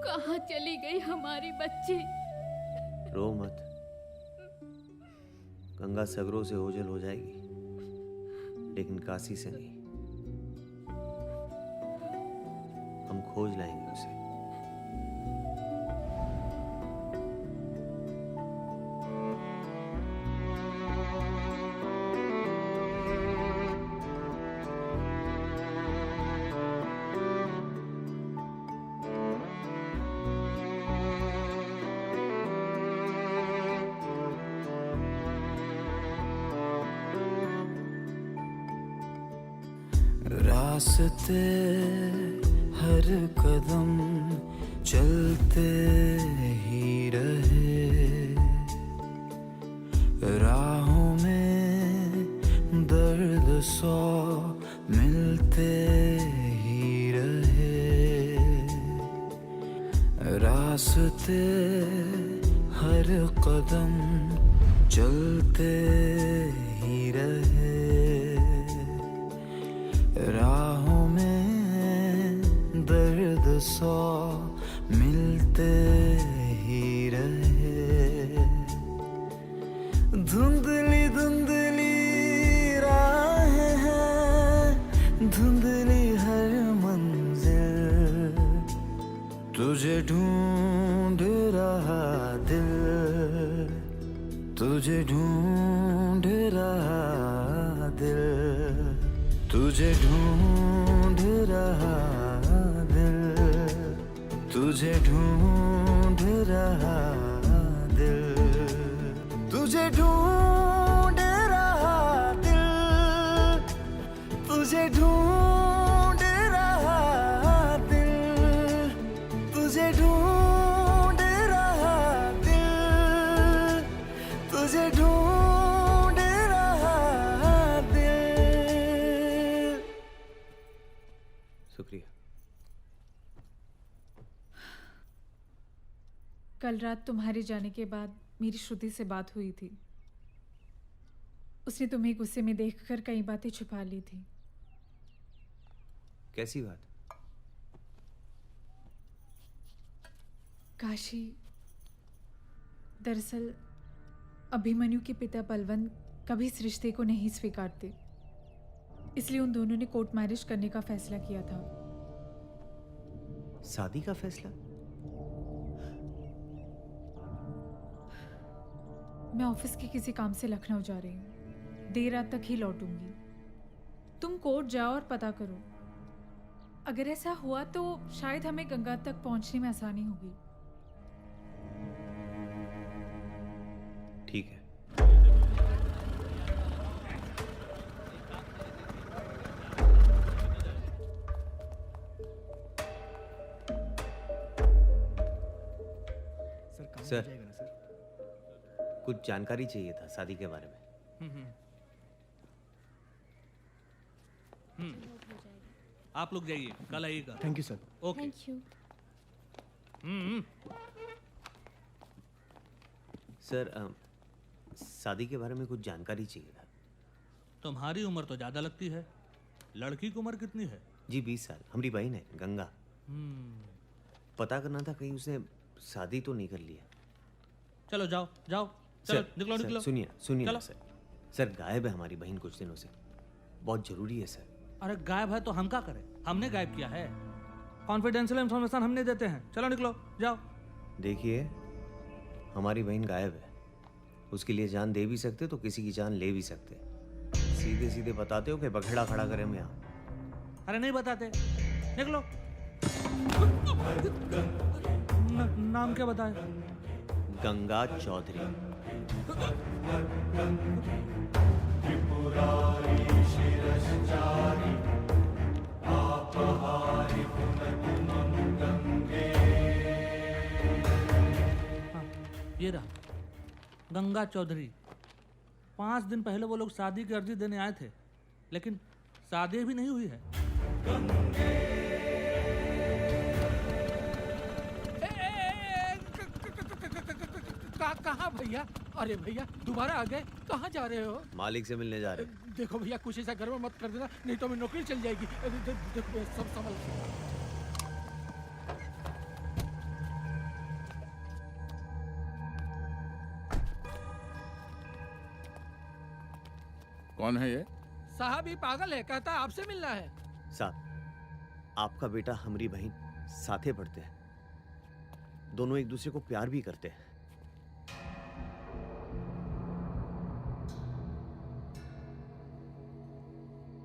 कहाँ चली गई हमारी बच्ची। रो मत, गंगा सगरों से ओझल हो जाएगी, लेकिन काशी से नहीं। हम खोज लाएंगे उसे। रास्ते हर कदम चलते ही रहे, राहों में दर्द सौ मिलते ही रहे। रास्ते हर कदम चलते ही रहे, राहों में दर्द सौ मिलते ही रहे। धुंधली धुंधली राहें हैं, धुंधली हर मंजिल, तुझे ढूंढ रहा दिल, तुझे ढूंढ रहा दिल, तुझे ढूंढ रहा दिल, तुझे ढूंढ रहा दिल, तुझे ढूंढ रहा दिल, तुझे ढूंढ रहा दिल, तुझे ढूंढ रहा दिल, तुझे ढूंढ रहा दिल। शुक्रिया। कल रात तुम्हारे जाने के बाद मेरी श्रुति से बात हुई थी। उसने तुम्हें गुस्से में देखकर कई बातें छुपा ली थी। कैसी बात? काशी, दरअसल अभिमन्यु के पिता बलवंत कभी इस रिश्ते को नहीं स्वीकारते, इसलिए उन दोनों ने कोर्ट मैरिज करने का फैसला किया था। शादी का फैसला? मैं ऑफिस के किसी काम से लखनऊ जा रही हूँ। देर रात तक ही लौटूंगी। तुम कोर्ट जाओ और पता करो। अगर ऐसा हुआ तो शायद हमें गंगा तक पहुंचने में आसानी होगी। ठीक है। सर, कुछ जानकारी चाहिए था शादी के बारे में। आप लोग जाइए, कल आइएगा। Thank you sir. Okay. Thank you. Sir, शादी के बारे में कुछ जानकारी चाहिए था। तुम्हारी उम्र तो ज्यादा लगती है, लड़की की उम्र कितनी है? जी 20 साल। हमारी बहन है गंगा। पता करना था कहीं उसने शादी तो नहीं कर लिया। चलो जाओ जाओ, चलो निकलो निकलो। सुनिए सुनिए ना सर। सर गायब है हमारी बहन कुछ दिनों से, बहुत जरूरी है सर। अरे गायब है तो हम क्या करें? हमने गायब किया है। कॉन्फिडेंशियल इंफॉर्मेशन हमने देते हैं। चलो निकलो जाओ। देखिए हमारी बहन गायब है, उसके लिए जान दे भी सकते तो किसी की जान ले भी सकते। सीधे सीधे बताते हो कि बखेड़ा खड़ा करें हम यहाँ। अरे नहीं बताते, निकलो। नाम क्या बताए? गंगा चौधरी। ये रहा गंगा चौधरी। 5 दिन पहले वो लोग शादी की अर्जी देने आए थे, लेकिन शादी भी नहीं हुई है। कहाँ भैया? अरे भैया दोबारा आ गए, कहाँ जा रहे हो? मालिक से मिलने जा रहे। देखो भैया कुछ ऐसा घर में मत कर देना, नहीं तो मेरी नौकरी चल जाएगी। देखो भैया सब संभल। कौन है ये? साहब ये पागल है, कहता है आपसे मिलना है। साहब आपका बेटा हमारी बहन साथे पढ़ते हैं, दोनों एक दूसरे को प्यार भी करते हैं।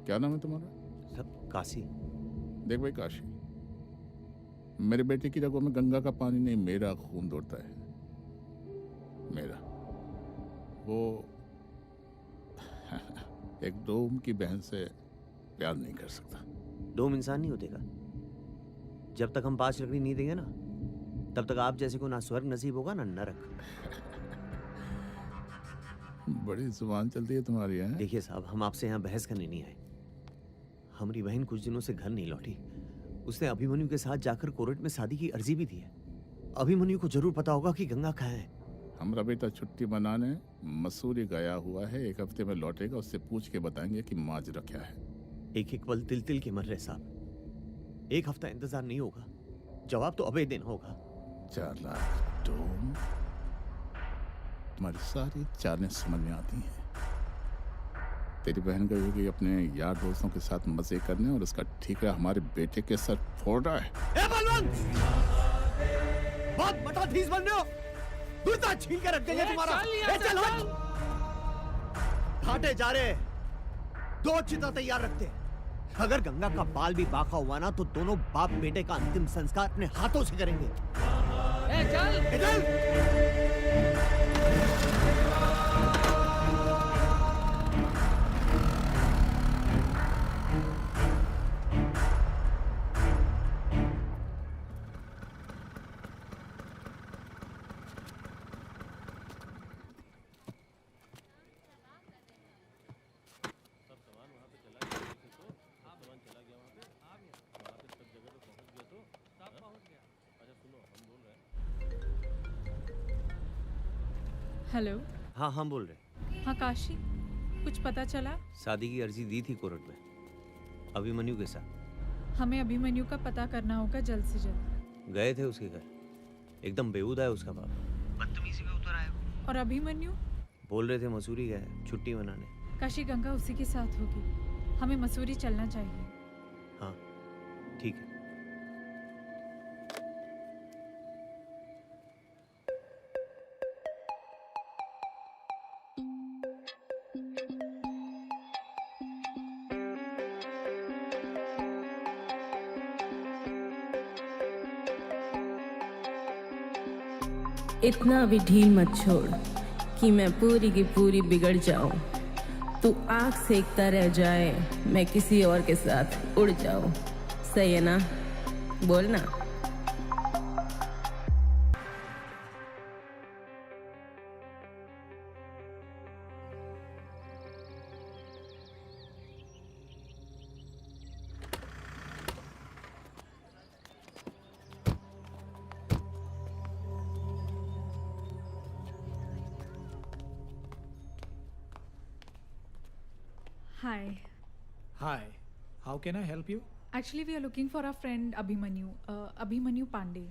क्या नाम है तुम्हारा? सब काशी। देख भाई काशी, मेरे बेटे की रगों में गंगा का पानी नहीं, मेरा खून दौड़ता है। मेरा वो एक डोम की बहन से प्यार नहीं कर सकता। डोम इंसान नहीं होतेगा। जब तक हम 5 लकड़ी नहीं देंगे ना, तब तक आप जैसे को ना स्वर्ग नसीब होगा ना नरक। बड़ी जुबान चलती है तुम्हारी है। देखिए साहब, हम आपसे यहाँ बहस करने नहीं आए। हमारी बहन कुछ दिनों से घर नहीं लौटी। उसने अभिमन्यु के साथ जाकर कोर्ट में शादी की अर्जी भी दी है। अभिमन्यु को जरूर पता होगा कि गंगा कहाँ है। हमारा बेटा छुट्टी मनाने मसूरी गया हुआ है, 1 हफ्ते में लौटेगा। उससे पूछ के बताएंगे कि माजरा क्या है। एक पल तिल तिल के मर रहे साहब। 1 हफ्ता इंतजार नहीं होगा, जवाब तो अबे दिन होगा। 4 लाख डोम, तुम्हारी सारी चालें समझ में आती हैं। तेरी बहन गई कि अपने यार दोस्तों के साथ मजे करने, और उसका ठीकरा हमारे बेटे के सर फोड़ रहा है। बहुत बटाधीस बन रहे हो। दूसरा छीन के रख देंगे तुम्हारा। चल घाटे जा रहे, 2 चिता तैयार रखते। अगर गंगा का बाल भी बाका हुआ ना, तो दोनों बाप बेटे का अंतिम संस्कार अपने हाथों से करेंगे। चल। हेलो। हाँ हाँ बोल रहे। हाँ काशी, कुछ पता चला? शादी की अर्जी दी थी कोर्ट में अभिमन्यु के साथ। हमें अभिमन्यु का पता करना होगा जल्द से जल्द। गए थे उसके घर, एकदम बेहुदा है उसका बाप। बदतमीजी में उतर आया वो। और अभिमन्यु? बोल रहे थे मसूरी गए छुट्टी मनाने। काशी गंगा उसी के साथ होगी, हमें मसूरी चलना चाहिए। हाँ ठीक है। इतना भी ढील मत छोड़ कि मैं पूरी की पूरी बिगड़ जाऊं। तू आग सेकता रह जाए, मैं किसी और के साथ उड़ जाऊं। सही है ना? बोल ना। Hi. Hi. How can I help you? Actually, we are looking for our friend Abhimanyu. Abhimanyu Pandey.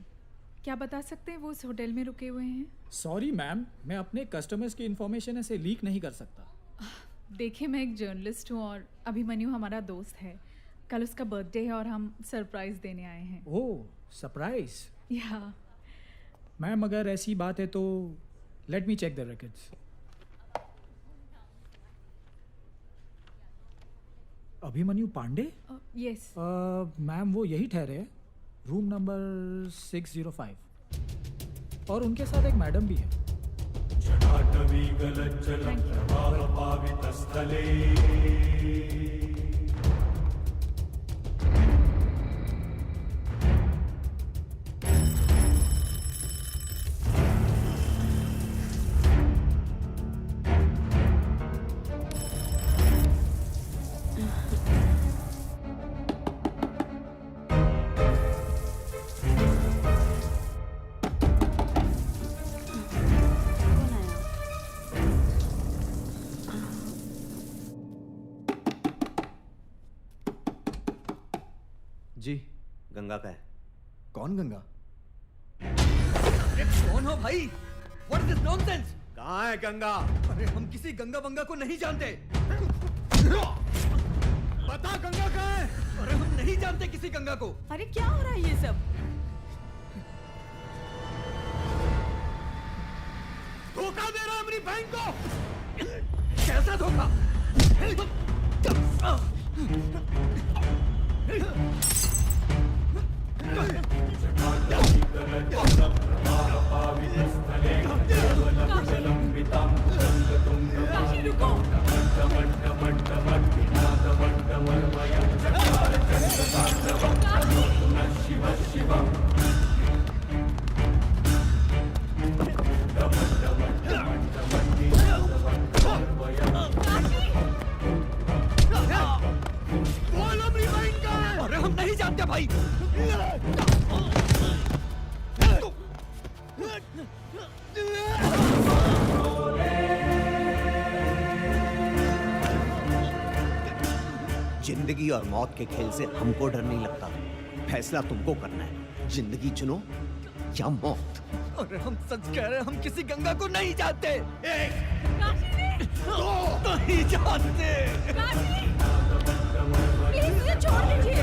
क्या बता सकते हैं वो इस होटल में रुके हुए हैं? सॉरी मैम, मैं अपने कस्टमर्स की इन्फॉर्मेशन ऐसे लीक नहीं कर सकता। देखिए, मैं एक जर्नलिस्ट हूँ और अभिमन्यु हमारा दोस्त है। कल उसका बर्थडे है और हम सरप्राइज देने आए हैं। ओह, सरप्राइज। या मैम, अगर ऐसी बात है तो let me check the records. Abhimanyu Pandey? Yes. Ma'am, वो यही ठहरे हैं, रूम नंबर 605। और उनके साथ एक मैडम भी है। जी, गंगा का है। कौन गंगा? अरे कौन हो भाई? What is this nonsense? कहाँ है गंगा? अरे हम किसी गंगा बंगा को नहीं जानते। बता गंगा कहाँ है? अरे हम नहीं जानते किसी गंगा को। अरे क्या हो रहा है ये सब? धोखा दे रहा है अपनी बहन को। कैसा धोखा? अरे हम नहीं जानते भाई। जिंदगी और मौत के खेल से हमको डर नहीं लगता। फैसला तुमको करना है, जिंदगी चुनो या मौत। अरे हम सच कह रहे हैं, हम किसी गंगा को नहीं जानते। नहीं जानते। प्लीज मुझे छोड़ दीजिए।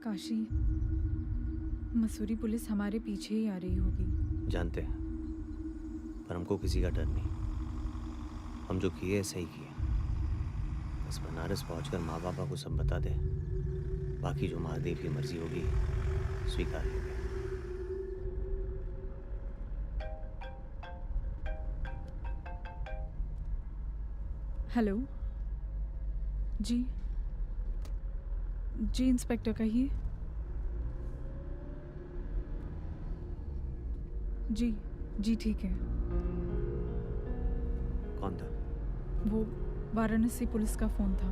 काशी, मसूरी पुलिस हमारे पीछे ही आ रही होगी। जानते हैं, पर हमको किसी का डर नहीं। हम जो किए सही किए। बस बनारस पहुंचकर माँ बापा को सब बता दे। बाकी जो महादेव की मर्जी होगी स्वीकार होगी। हेलो जी। जी इंस्पेक्टर कहिए। जी जी ठीक है। कौन था? वो वाराणसी पुलिस का फ़ोन था।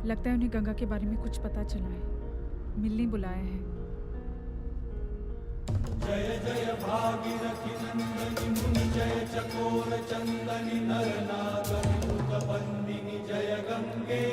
लगता है उन्हें गंगा के बारे में कुछ पता चला है। मिलने बुलाया है। जय जय भागीरथी नंदनी मुनि जय चकोर चंदनी नर नाग भूत बंदिनी जय गंगे।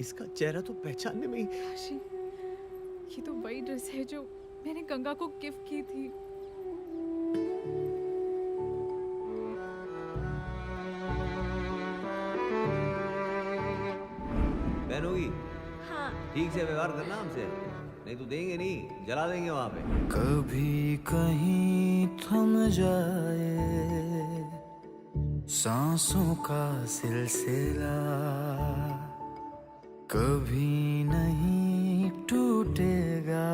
इसका चेहरा तो पहचानने में ही। काशी, ये तो वही ड्रेस है जो मैंने गंगा को गिफ्ट की थी। पहनोगी? हाँ। ठीक से व्यवहार करना हमसे, नहीं तो देंगे नहीं, जला देंगे वहां पे। कभी कहीं थम जाए सांसों का सिलसिला, कभी नहीं टूटेगा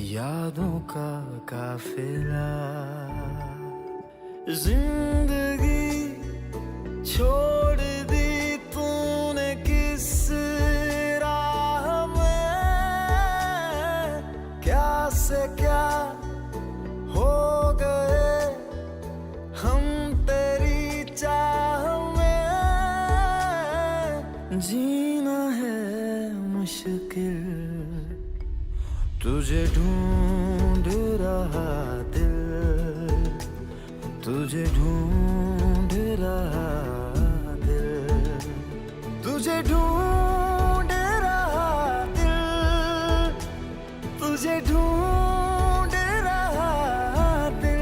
यादों का काफिला। जिंदगी छोड़ दी तूने किस राह में, क्या से क्या हो गए हम तेरी चाह में। जीना है मुश्किल, तुझे ढूंढ रहा दिल, तुझे ढूंढ रहा दिल, तुझे ढूंढ रहा दिल, तुझे ढूंढ रहा दिल।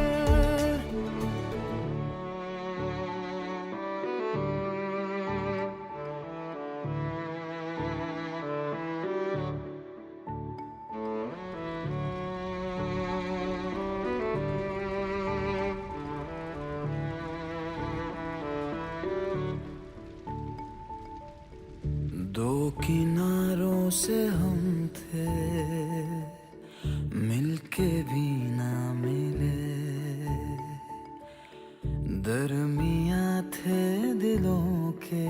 दो किनारों से हम थे, मिलके भी ना मिले, दरमियां थे दिलों के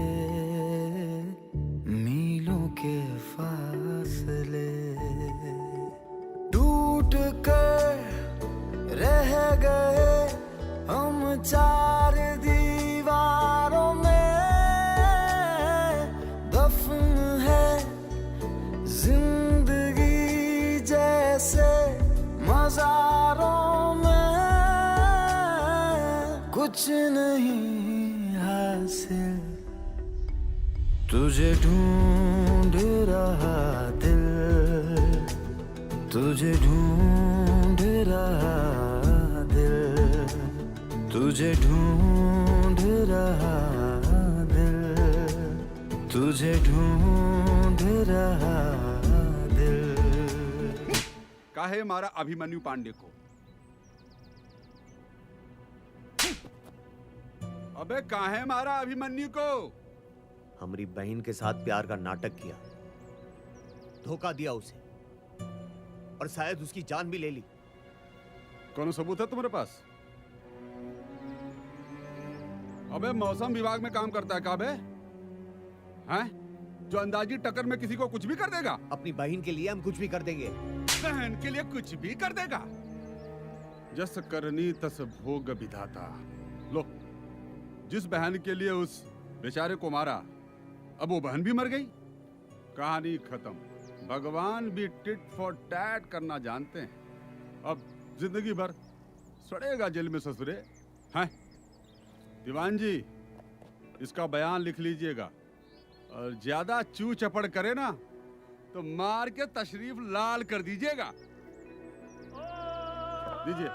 मीलों के फासले। टूट कर रह गए हम चार दीवारों में, दफन है जिंदगी जैसे मज़ारों में। कुछ नहीं हासिल, तुझे ढूंढ रहा दिल, तुझे ढूंढ रहा दिल, तुझे ढूंढ रहा दिल, तुझे ढूंढ रहा दिल। काहे मारा अभिमन्यु पांडे को? अबे काहे मारा अभिमन्यु को? हमारी बहन के साथ प्यार का नाटक किया, धोखा दिया उसे, और शायद उसकी जान भी ले ली। कौन सबूत है तुम्हारे पास? अबे मौसम विभाग में काम करता है काबे? हैं? जो अंदाजी टक्कर में किसी को कुछ भी कर देगा? अपनी बहन के लिए हम कुछ भी कर देंगे। बहन के लिए कुछ भी कर देगा? जस करनी तस भोग विधाता। लो, जिस बहन के लिए उस बेचारे को मारा, अब वो बहन भी मर गई, कहानी खत्म। भगवान भी टिट फॉर टैट करना जानते हैं। अब जिंदगी भर सड़ेगा जेल में ससुरे। हैं? दीवान जी, इसका बयान लिख लीजिएगा, और ज्यादा चू चपड़ करे ना तो मार के तशरीफ लाल कर दीजिएगा। दीजिए।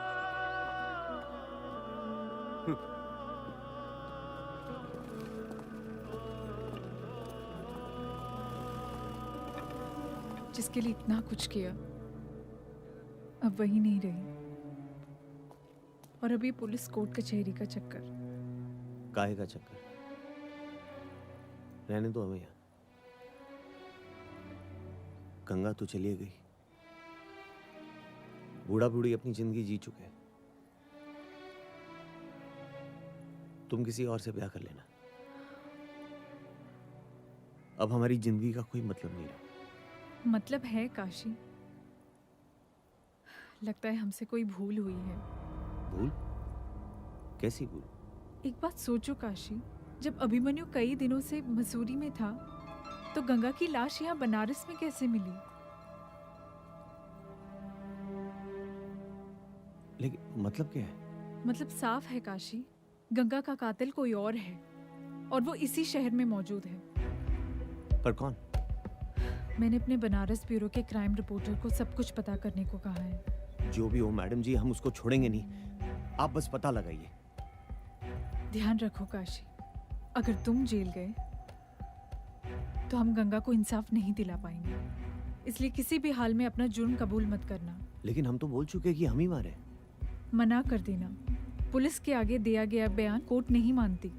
जिसके लिए इतना कुछ किया, अब वही नहीं रही, और अभी पुलिस कोर्ट कचहरी का चक्कर। काहे का चक्कर? रहने दो हमें यहाँ। गंगा तो चली गई, बूढ़ा बूढ़ी अपनी जिंदगी जी चुके हैं। तुम किसी और से ब्याह कर लेना, अब हमारी जिंदगी का कोई मतलब नहीं रहा। मतलब है काशी, लगता है हमसे कोई भूल हुई है। भूल? कैसी भूल? एक बात सोचो काशी, जब अभिमन्यु कई दिनों से मसूरी में था, तो गंगा की लाश यहाँ बनारस में कैसे मिली? लेकिन मतलब क्या है? मतलब साफ है काशी, गंगा का कातिल कोई और है, और वो इसी शहर में मौजूद है। पर कौन? मैंने अपने बनारस ब्यूरो के क्राइम रिपोर्टर को सब कुछ पता करने को कहा है। जो भी हो मैडम जी, हम उसको छोड़ेंगे नहीं। आप बस पता लगाइए। ध्यान रखो काशी, अगर तुम जेल गए तो हम गंगा को इंसाफ नहीं दिला पाएंगे, इसलिए किसी भी हाल में अपना जुर्म कबूल मत करना। लेकिन हम तो बोल चुके कि हम ही मारे। मना कर देना, पुलिस के आगे दिया गया बयान कोर्ट नहीं मानती।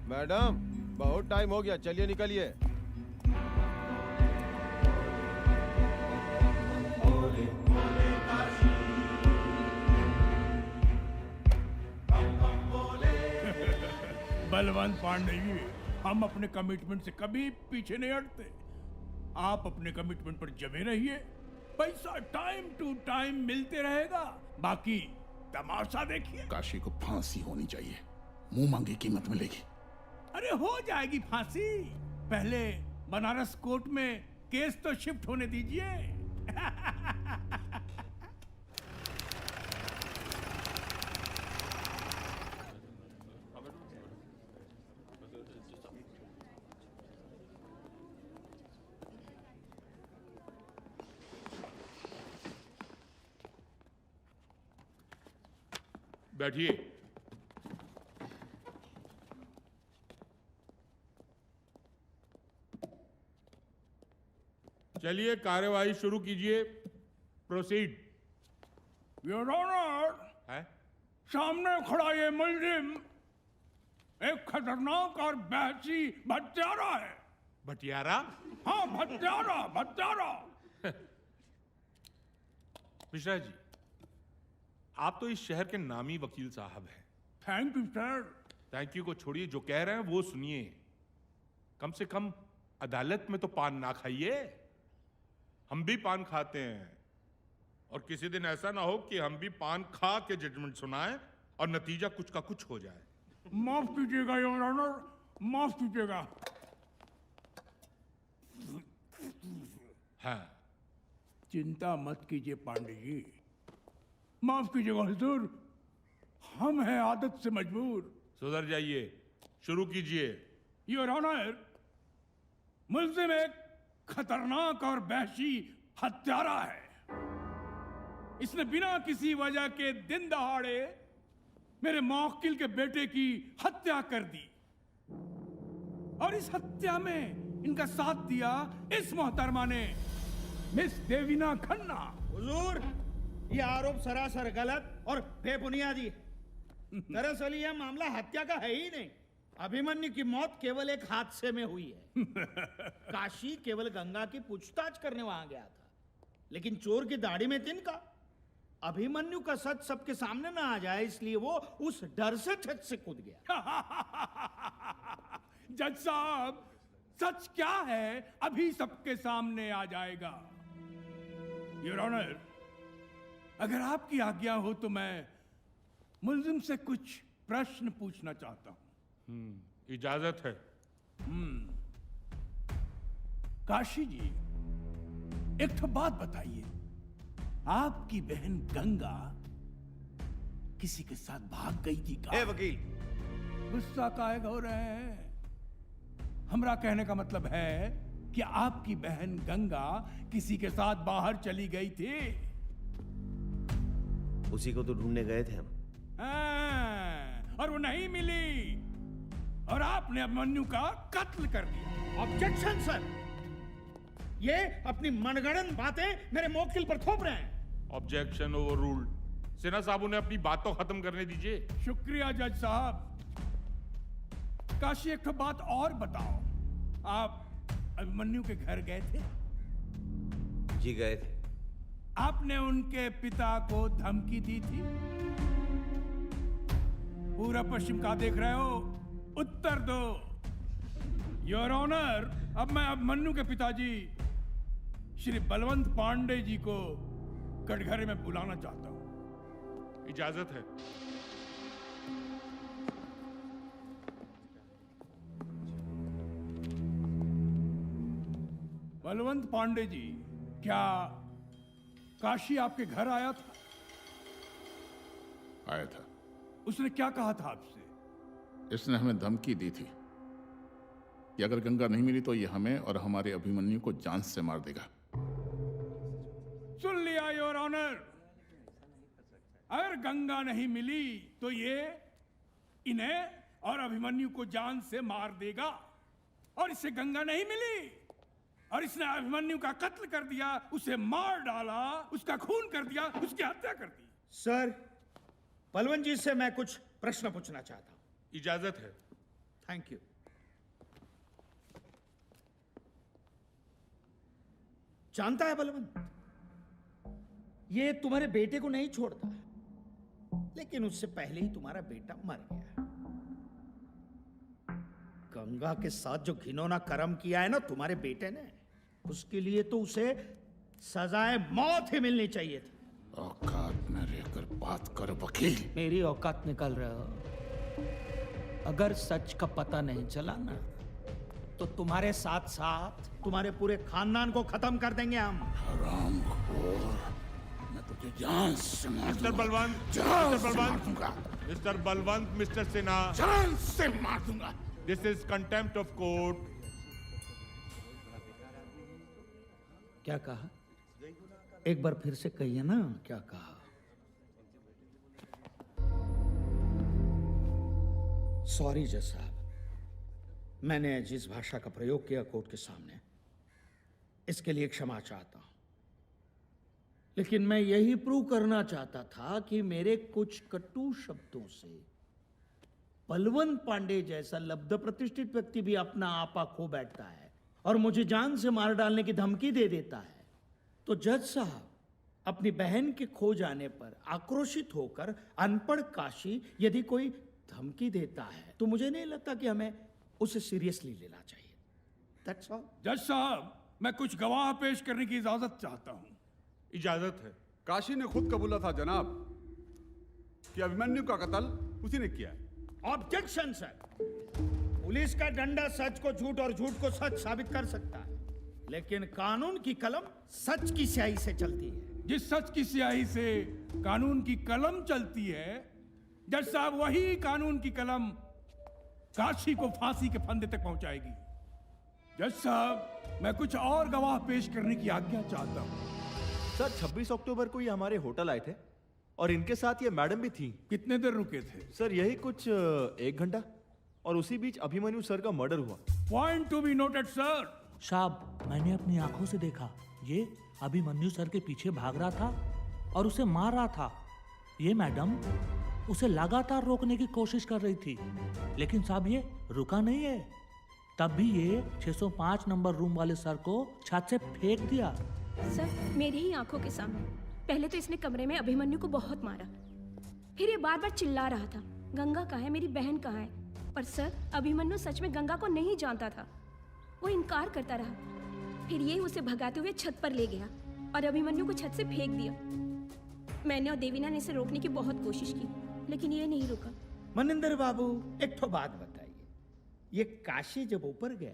मैडम बहुत टाइम हो गया, चलिए निकलिए। बलवंत पांडे जी, हम अपने कमिटमेंट से कभी पीछे नहीं हटते। आप अपने कमिटमेंट पर जमे रहिए, पैसा टाइम टू टाइम मिलते रहेगा, बाकी तमाशा देखिए। काशी को फांसी होनी चाहिए, मुंह मांगी कीमत मिलेगी। अरे हो जाएगी फांसी, पहले बनारस कोर्ट में केस तो शिफ्ट होने दीजिए। बैठिए। चलिए कार्यवाही शुरू कीजिए। प्रोसीड। योर ऑनर, है? सामने खड़ा ये मुलजिम एक खतरनाक और बहसी भत्यारा है। भटियारा? हाँ, भत्यारा भत्यारा। मिश्रा जी, आप तो इस शहर के नामी वकील साहब हैं। Thank you sir. Thank you को छोड़िए, जो कह रहे हैं वो सुनिए। कम से कम अदालत में तो पान ना खाइए। हम भी पान खाते हैं, और किसी दिन ऐसा ना हो कि हम भी पान खा के जजमेंट सुनाएं और नतीजा कुछ का कुछ हो जाए। माफ कीजिएगा योर ऑनर, माफ कीजिएगा। हाँ, चिंता मत कीजिए पांडे जी, माफ कीजिएगा हुजूर, हम हैं आदत से मजबूर। सुधर जाइए, शुरू कीजिए। योर ऑनर, मुल्जिम एक खतरनाक और वहशी हत्यारा है। इसने बिना किसी वजह के दिन दहाड़े मेरे मौकिल के बेटे की हत्या कर दी, और इस हत्या में इनका साथ दिया इस मोहतरमा ने, मिस देवीना खन्ना। हुजूर, ये आरोप सरासर गलत और बेबुनियादी है। दरअसल यह मामला हत्या का है ही नहीं। अभिमन्यु की मौत केवल एक हादसे में हुई है। काशी केवल गंगा की पूछताछ करने वहां गया था, लेकिन चोर की दाढ़ी में तिनका। अभिमन्यु का सच सबके सामने ना आ जाए, इसलिए वो उस डर से छत से कूद गया। जज साहब, सच क्या है अभी सबके सामने आ जाएगा। योर ऑनर, अगर आपकी आज्ञा हो तो मैं मुल्जिम से कुछ प्रश्न पूछना चाहता हूं। इजाजत है। काशी जी, एक तो बात बताइए, आपकी बहन गंगा किसी के साथ भाग गई थी का? वकील, गुस्सा काहे हो रहे हैं? हमरा कहने का मतलब है कि आपकी बहन गंगा किसी के साथ बाहर चली गई थी। उसी को तो ढूंढने गए थे हम। और वो नहीं मिली, और आपने अभिमन्यु का कत्ल कर दिया। ऑब्जेक्शन सर, ये अपनी मनगढ़ंत बातें मेरे मौकिल पर थोप रहे हैं। Objection over ruled. सिन्हा साहब, उन्हें अपनी बात तो खत्म करने दीजिए। शुक्रिया जज साहब। काशी, एक तो बात और बताओ, आप अभिमन्यु के घर गए थे? जी गए थे। आपने उनके पिता को धमकी दी थी? पूरा पश्चिम का देख रहे हो, उत्तर दो। योर ऑनर, अब मैं अभिमन्यु के पिताजी श्री बलवंत पांडे जी को कटघरे में बुलाना चाहता हूं। इजाजत है। बलवंत पांडे जी, क्या काशी आपके घर आया था? आया था। उसने क्या कहा था आपसे? इसने हमें धमकी दी थी कि अगर गंगा नहीं मिली तो ये हमें और हमारे अभिमन्यु को जान से मार देगा। सुन लिया योर ऑनर। अगर गंगा नहीं मिली तो ये इन्हें और अभिमन्यु को जान से मार देगा, और इससे गंगा नहीं मिली और इसने अभिमन्यु का कत्ल कर दिया, उसे मार डाला, उसका खून कर दिया, उसकी हत्या कर दी। सर, बलवंत जी से मैं कुछ प्रश्न पूछना चाहता हूं। इजाजत है। Thank you. जानता है बलवंत, ये तुम्हारे बेटे को नहीं छोड़ता, लेकिन उससे पहले ही तुम्हारा बेटा मर गया। गंगा के साथ जो घिनौना कर्म किया है ना तुम्हारे बेटे ने, उसके लिए तो उसे सजाए मौत ही मिलनी चाहिए थी। औकात में रहकर बात कर वकील। मेरी औकात निकाल रहे हो। अगर सच का पता नहीं चला ना, तो तुम्हारे साथ साथ तुम्हारे पूरे खानदान को खत्म कर देंगे हम। हरामखोर, मैं तुझे जान से मार मिस्टर दूंगा। बलवंत, जान मिस्टर से मार बलवंत, दूंगा। मिस्टर बलवंत, मिस्टर सिन्हा, जान से मार दूंगा। This is contempt of court. क्या कहा? एक बार फिर से कहिए ना, क्या कहा? सॉरी जज साहब, मैंने जिस भाषा का प्रयोग किया कोर्ट के सामने, इसके लिए क्षमा चाहता हूं। लेकिन मैं यही प्रूव करना चाहता था कि मेरे कुछ कटु शब्दों से बलवंत पांडे जैसा लब्ध प्रतिष्ठित व्यक्ति भी अपना आपा खो बैठता है और मुझे जान से मार डालने की धमकी दे देता है। तो जज साहब, अपनी बहन के खो जाने पर आक्रोशित होकर अनपढ़ काशी यदि कोई धमकी देता है तो मुझे नहीं लगता कि हमें उसे सीरियसली लेना चाहिए। That's all. जज साहब, मैं कुछ गवाह पेश करने की इजाजत चाहता हूं। इजाजत है। काशी ने खुद कबूला था जनाब कि अभिमन्यु का कत्ल उसी ने किया। Objection sir. पुलिस का डंडा सच को झूठ और झूठ को सच साबित कर सकता है, लेकिन कानून की कलम सच की स्याही से चलती है। जिस सच की स्याही से कानून की कलम चलती है, जज साहब, वही कानून की कलम काशी को फांसी के फंदे तक पहुंचाएगी। जज साहब, मैं कुछ और गवाह पेश करने की आज्ञा चाहता हूं। सर, 26 अक्टूबर को ये हमारे होटल आए थे और इनके साथ ये मैडम भी थी। कितने देर रुके थे? सर, यही कुछ 1 घंटा, और उसी बीच अभिमन्यु सर का मर्डर हुआ। Point to be noted sir. साहब, मैंने अपनी आंखों से देखा, ये अभिमन्यु सर के पीछे भाग रहा था और उसे मार रहा था। ये मैडम उसे लगातार रोकने की कोशिश कर रही थी, लेकिन साहब ये रुका नहीं है। तब भी ये 605 नंबर रूम वाले सर को छत से फेंक दिया। सर, मेरी ही आंखों के सामने। पहले तो इसने कमरे में अभिमन्यु को बहुत मारा, फिर ये बार बार चिल्ला रहा था, गंगा कहाँ है, मेरी बहन कहाँ है। पर सर, अभिमन्यु सच में गंगा को नहीं जानता था। वो इनकार करता रहा। फिर ये उसे भगाते हुए छत पर ले गया और अभिमन्यु को छत से फेंक दिया। मैंने और देवीना ने इसे रोकने की बहुत कोशिश की, लेकिन ये नहीं रुका। मनिंदर बाबू, एक तो बात बताइए, ये काशी जब ऊपर गया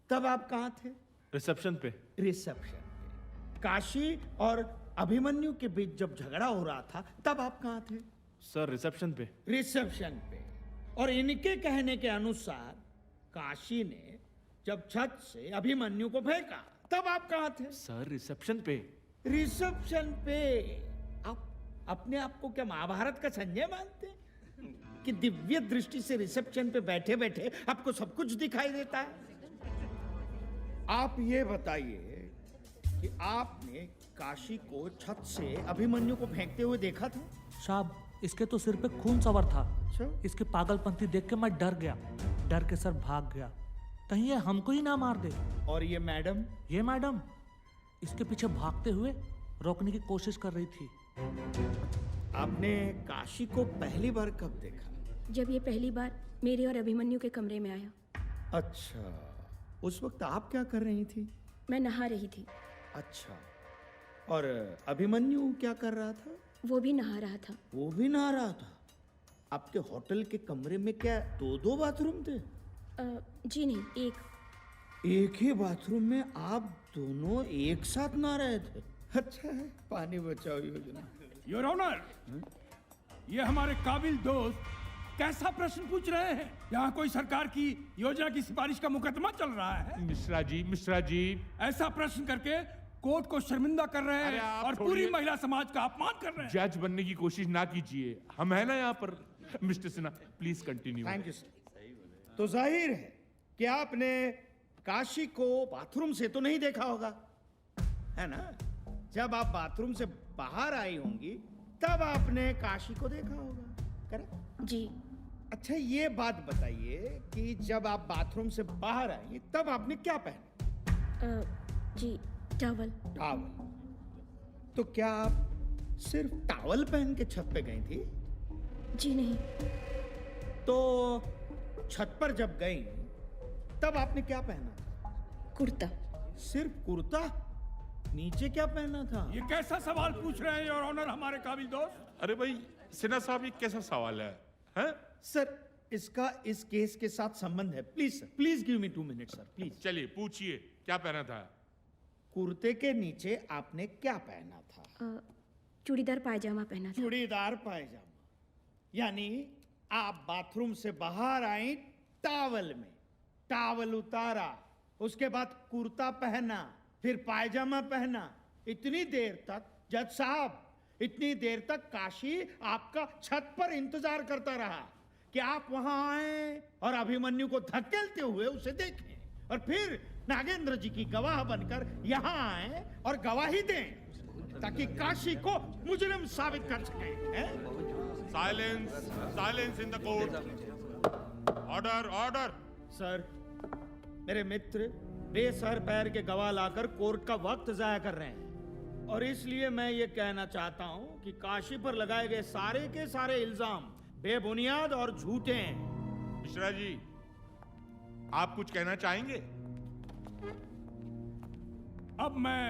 तब आप कहाँ थे? रिसेप्शन पे। रिसेप्शन पे। काशी और अभिमन्यु के बीच जब झगड़ा हो रहा था तब आप कहाँ थे? सर, रिसेप्शन पे। रिसेप्शन पे। और इनके कहने के अनुसार काशी ने जब छत से अभिमन्यु को फेंका तब आप कहाँ थे? सर, रिसेप्शन पे। रिसेप्शन पे। आप अपने आप को क्या महाभारत का संजय मानते हैं कि दिव्य दृष्टि से रिसेप्शन पे बैठे बैठे आपको सब कुछ दिखाई देता है? आप ये बताइए कि आपने काशी को छत से अभिमन्यु को फेंकते हुए देखा था? साहब, इसके तो सिर पे खून सवार था। इसके पागलपंती देख के मैं डर गया। डर के सर भाग गया, कहीं ये हमको ही ना मार दे। और ये मैडम? ये मैडम इसके पीछे भागते हुए रोकने की कोशिश कर रही थी। आपने काशी को पहली बार कब देखा? जब ये पहली बार मेरे और अभिमन्यु के कमरे में आया। अच्छा, उस वक्त आप क्या कर रही थी? मैं नहा रही थी। अच्छा, और अभिमन्यु क्या कर रहा था? वो भी नहा रहा था। वो भी नहा रहा था? आपके होटल के कमरे में क्या 2-2 बाथरूम थे? जी नहीं, एक ही बाथरूम में आप दोनों एक साथ नहा रहे थे? अच्छा है, पानी बचाओ योजना। योर ऑनर, ये हमारे काबिल दोस्त कैसा प्रश्न पूछ रहे हैं? यहाँ कोई सरकार की योजना की सिफारिश का मुकदमा चल रहा है। मिश्रा जी ऐसा प्रश्न करके कोर्ट को शर्मिंदा कर रहे अरे हैं आप और पूरी महिला समाज का अपमान कर रहे हैं। जज बनने की कोशिश ना कीजिए, हम है ना यहाँ पर। Mister Sinha please continue. Thank you sir. तो जाहिर है कि आपने काशी को बाथरूम से तो नहीं देखा होगा, है ना? जब आप बाथरूम से बाहर आई होंगी तब आपने काशी को देखा होगा, करेक्ट? जी। अच्छा ये बात बताइए कि जब आप बाथरूम से बाहर आई तब आपने क्या पहना? जी टॉवल। टॉवल। तो क्या आप सिर्फ टॉवल पहन के छत पे गई थी? जी नहीं। तो छत पर जब गई तब आपने क्या पहना? कुर्ता। सिर्फ कुर्ता? नीचे क्या पहना था? ये कैसा सवाल पूछ रहे हैं योर ऑनर हमारे काबिल दोस्त? अरे भाई सिन्हा साहब, ये कैसा सवाल है, हैं? सर इसका इस केस के साथ संबंध है। Please sir, please give me 2 minute sir, please. चलिए पूछिए, क्या पहना था? कुर्ते के नीचे आपने क्या पहना था? चूड़ीदार पायजामा पहना था। चूड़ीदार पायजामा, यानी आप बाथरूम से बाहर आई टॉवल में, टॉवल उतारा, उसके बाद कुर्ता पहना, फिर पायजामा पहना। इतनी देर तक जज साहब, इतनी देर तक काशी आपका छत पर इंतजार करता रहा कि आप वहां आए और अभिमन्यु को धकेलते हुए उसे देखें, और फिर नागेंद्र जी की गवाह बनकर यहां आए और गवाही दें ताकि काशी को मुजरिम साबित कर सकें। Silence, silence in the court. Order, order. Sir, मेरे मित्र बेसर पैर के गवाह लाकर कोर्ट का वक्त जाया कर रहे हैं, और इसलिए मैं ये कहना चाहता हूं कि काशी पर लगाए गए सारे के सारे इल्जाम बेबुनियाद और झूठे हैं। मिश्रा जी, आप कुछ कहना चाहेंगे? अब मैं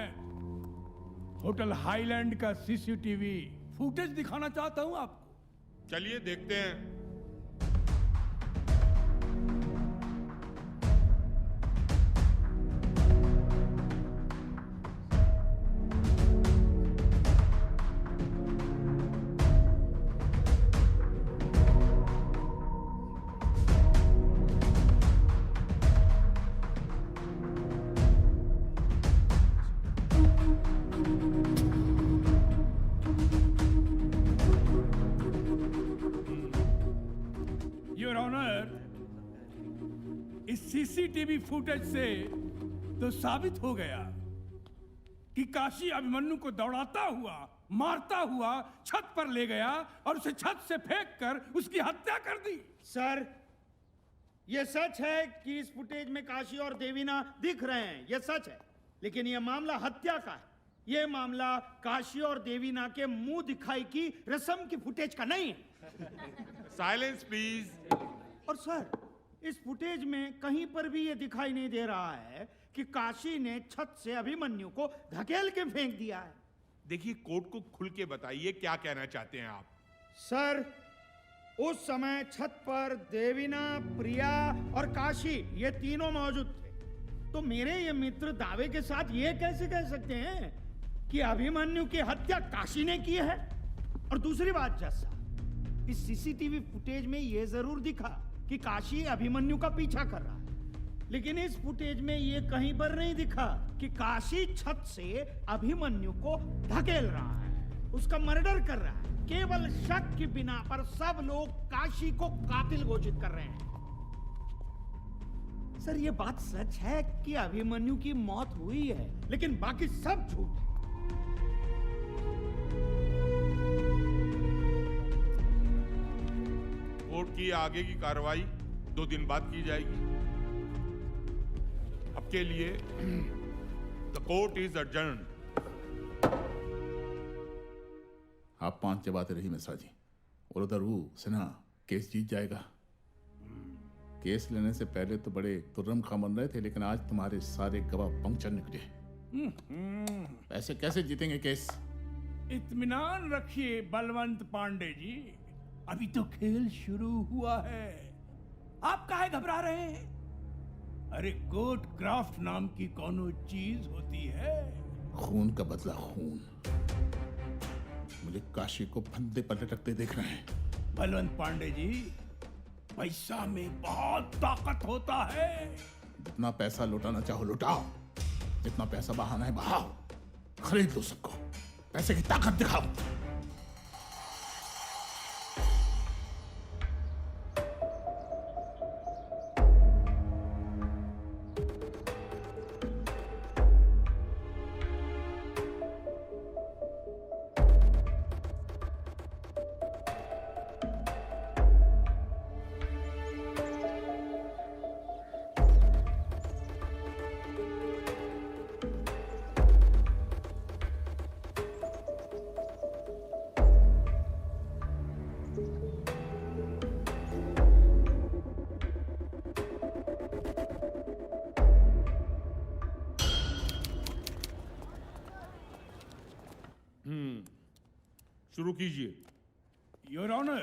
होटल हाईलैंड का सीसीटीवी फुटेज दिखाना चाहता हूं आपको। चलिए देखते हैं। योर ऑनर, इस सीसीटीवी फुटेज से तो साबित हो गया कि काशी अभिमन्यु को दौड़ाता हुआ, मारता हुआ छत पर ले गया और उसे छत से फेंककर उसकी हत्या कर दी। सर, यह सच है कि इस फुटेज में काशी और देवीना दिख रहे हैं, यह सच है, लेकिन यह मामला हत्या का है। यह मामला काशी और देवीना के मुंह दिखाई की रस्म की फुटेज का नहीं है। Silence please. और सर, इस फुटेज में कहीं पर भी यह दिखाई नहीं दे रहा है कि काशी ने छत से अभिमन्यु को धकेल के फेंक दिया है। देखिए, कोर्ट को खुल के बताइए क्या कहना चाहते हैं आप। सर, उस समय छत पर देवीना, प्रिया और काशी ये तीनों मौजूद थे, तो मेरे ये मित्र दावे के साथ ये कैसे कह सकते हैं कि अभिमन्यु की हत्या काशी ने की है? और दूसरी बात जज साहब, इस सीसीटीवी फुटेज में ये जरूर दिखा कि काशी अभिमन्यु का पीछा कर रहा है, लेकिन इस फुटेज में ये कहीं पर नहीं दिखा कि काशी छत से अभिमन्यु को धकेल रहा है, उसका मर्डर कर रहा है। केवल शक की बिना पर सब लोग काशी को कातिल घोषित कर रहे हैं। सर, ये बात सच है कि अभिमन्यु की मौत हुई है, लेकिन बाकी सब झूठ है। कोर्ट की आगे की कार्रवाई 2 दिन बाद की जाएगी। अब के लिए द कोर्ट इज अडजर्न्ड। आप 5 जबाते रही मिश्रा जी, और उधर वो सिन्हा केस जीत जाएगा। केस लेने से पहले तो बड़े तुर्रम खां बन रहे थे, लेकिन आज तुम्हारे सारे गवाह पंक्चर निकले। ऐसे कैसे जीतेंगे केस? इत्मीनान रखिए बलवंत पांडे जी, अभी तो खेल शुरू हुआ है। आप काहे घबरा रहे हैं? अरे कोर्ट क्राफ्ट नाम की कोनो चीज होती है। खून का बदला खून। मुझे काशी को फंदे पर लटकते देख रहे हैं। बलवंत पांडे जी, पैसा में बहुत ताकत होता है। जितना पैसा लुटाना चाहो लुटाओ, जितना पैसा बहाना है बहाओ, खरीद लो सबको, पैसे की ताकत दिखाओ। शुरू कीजिए। योर ऑनर,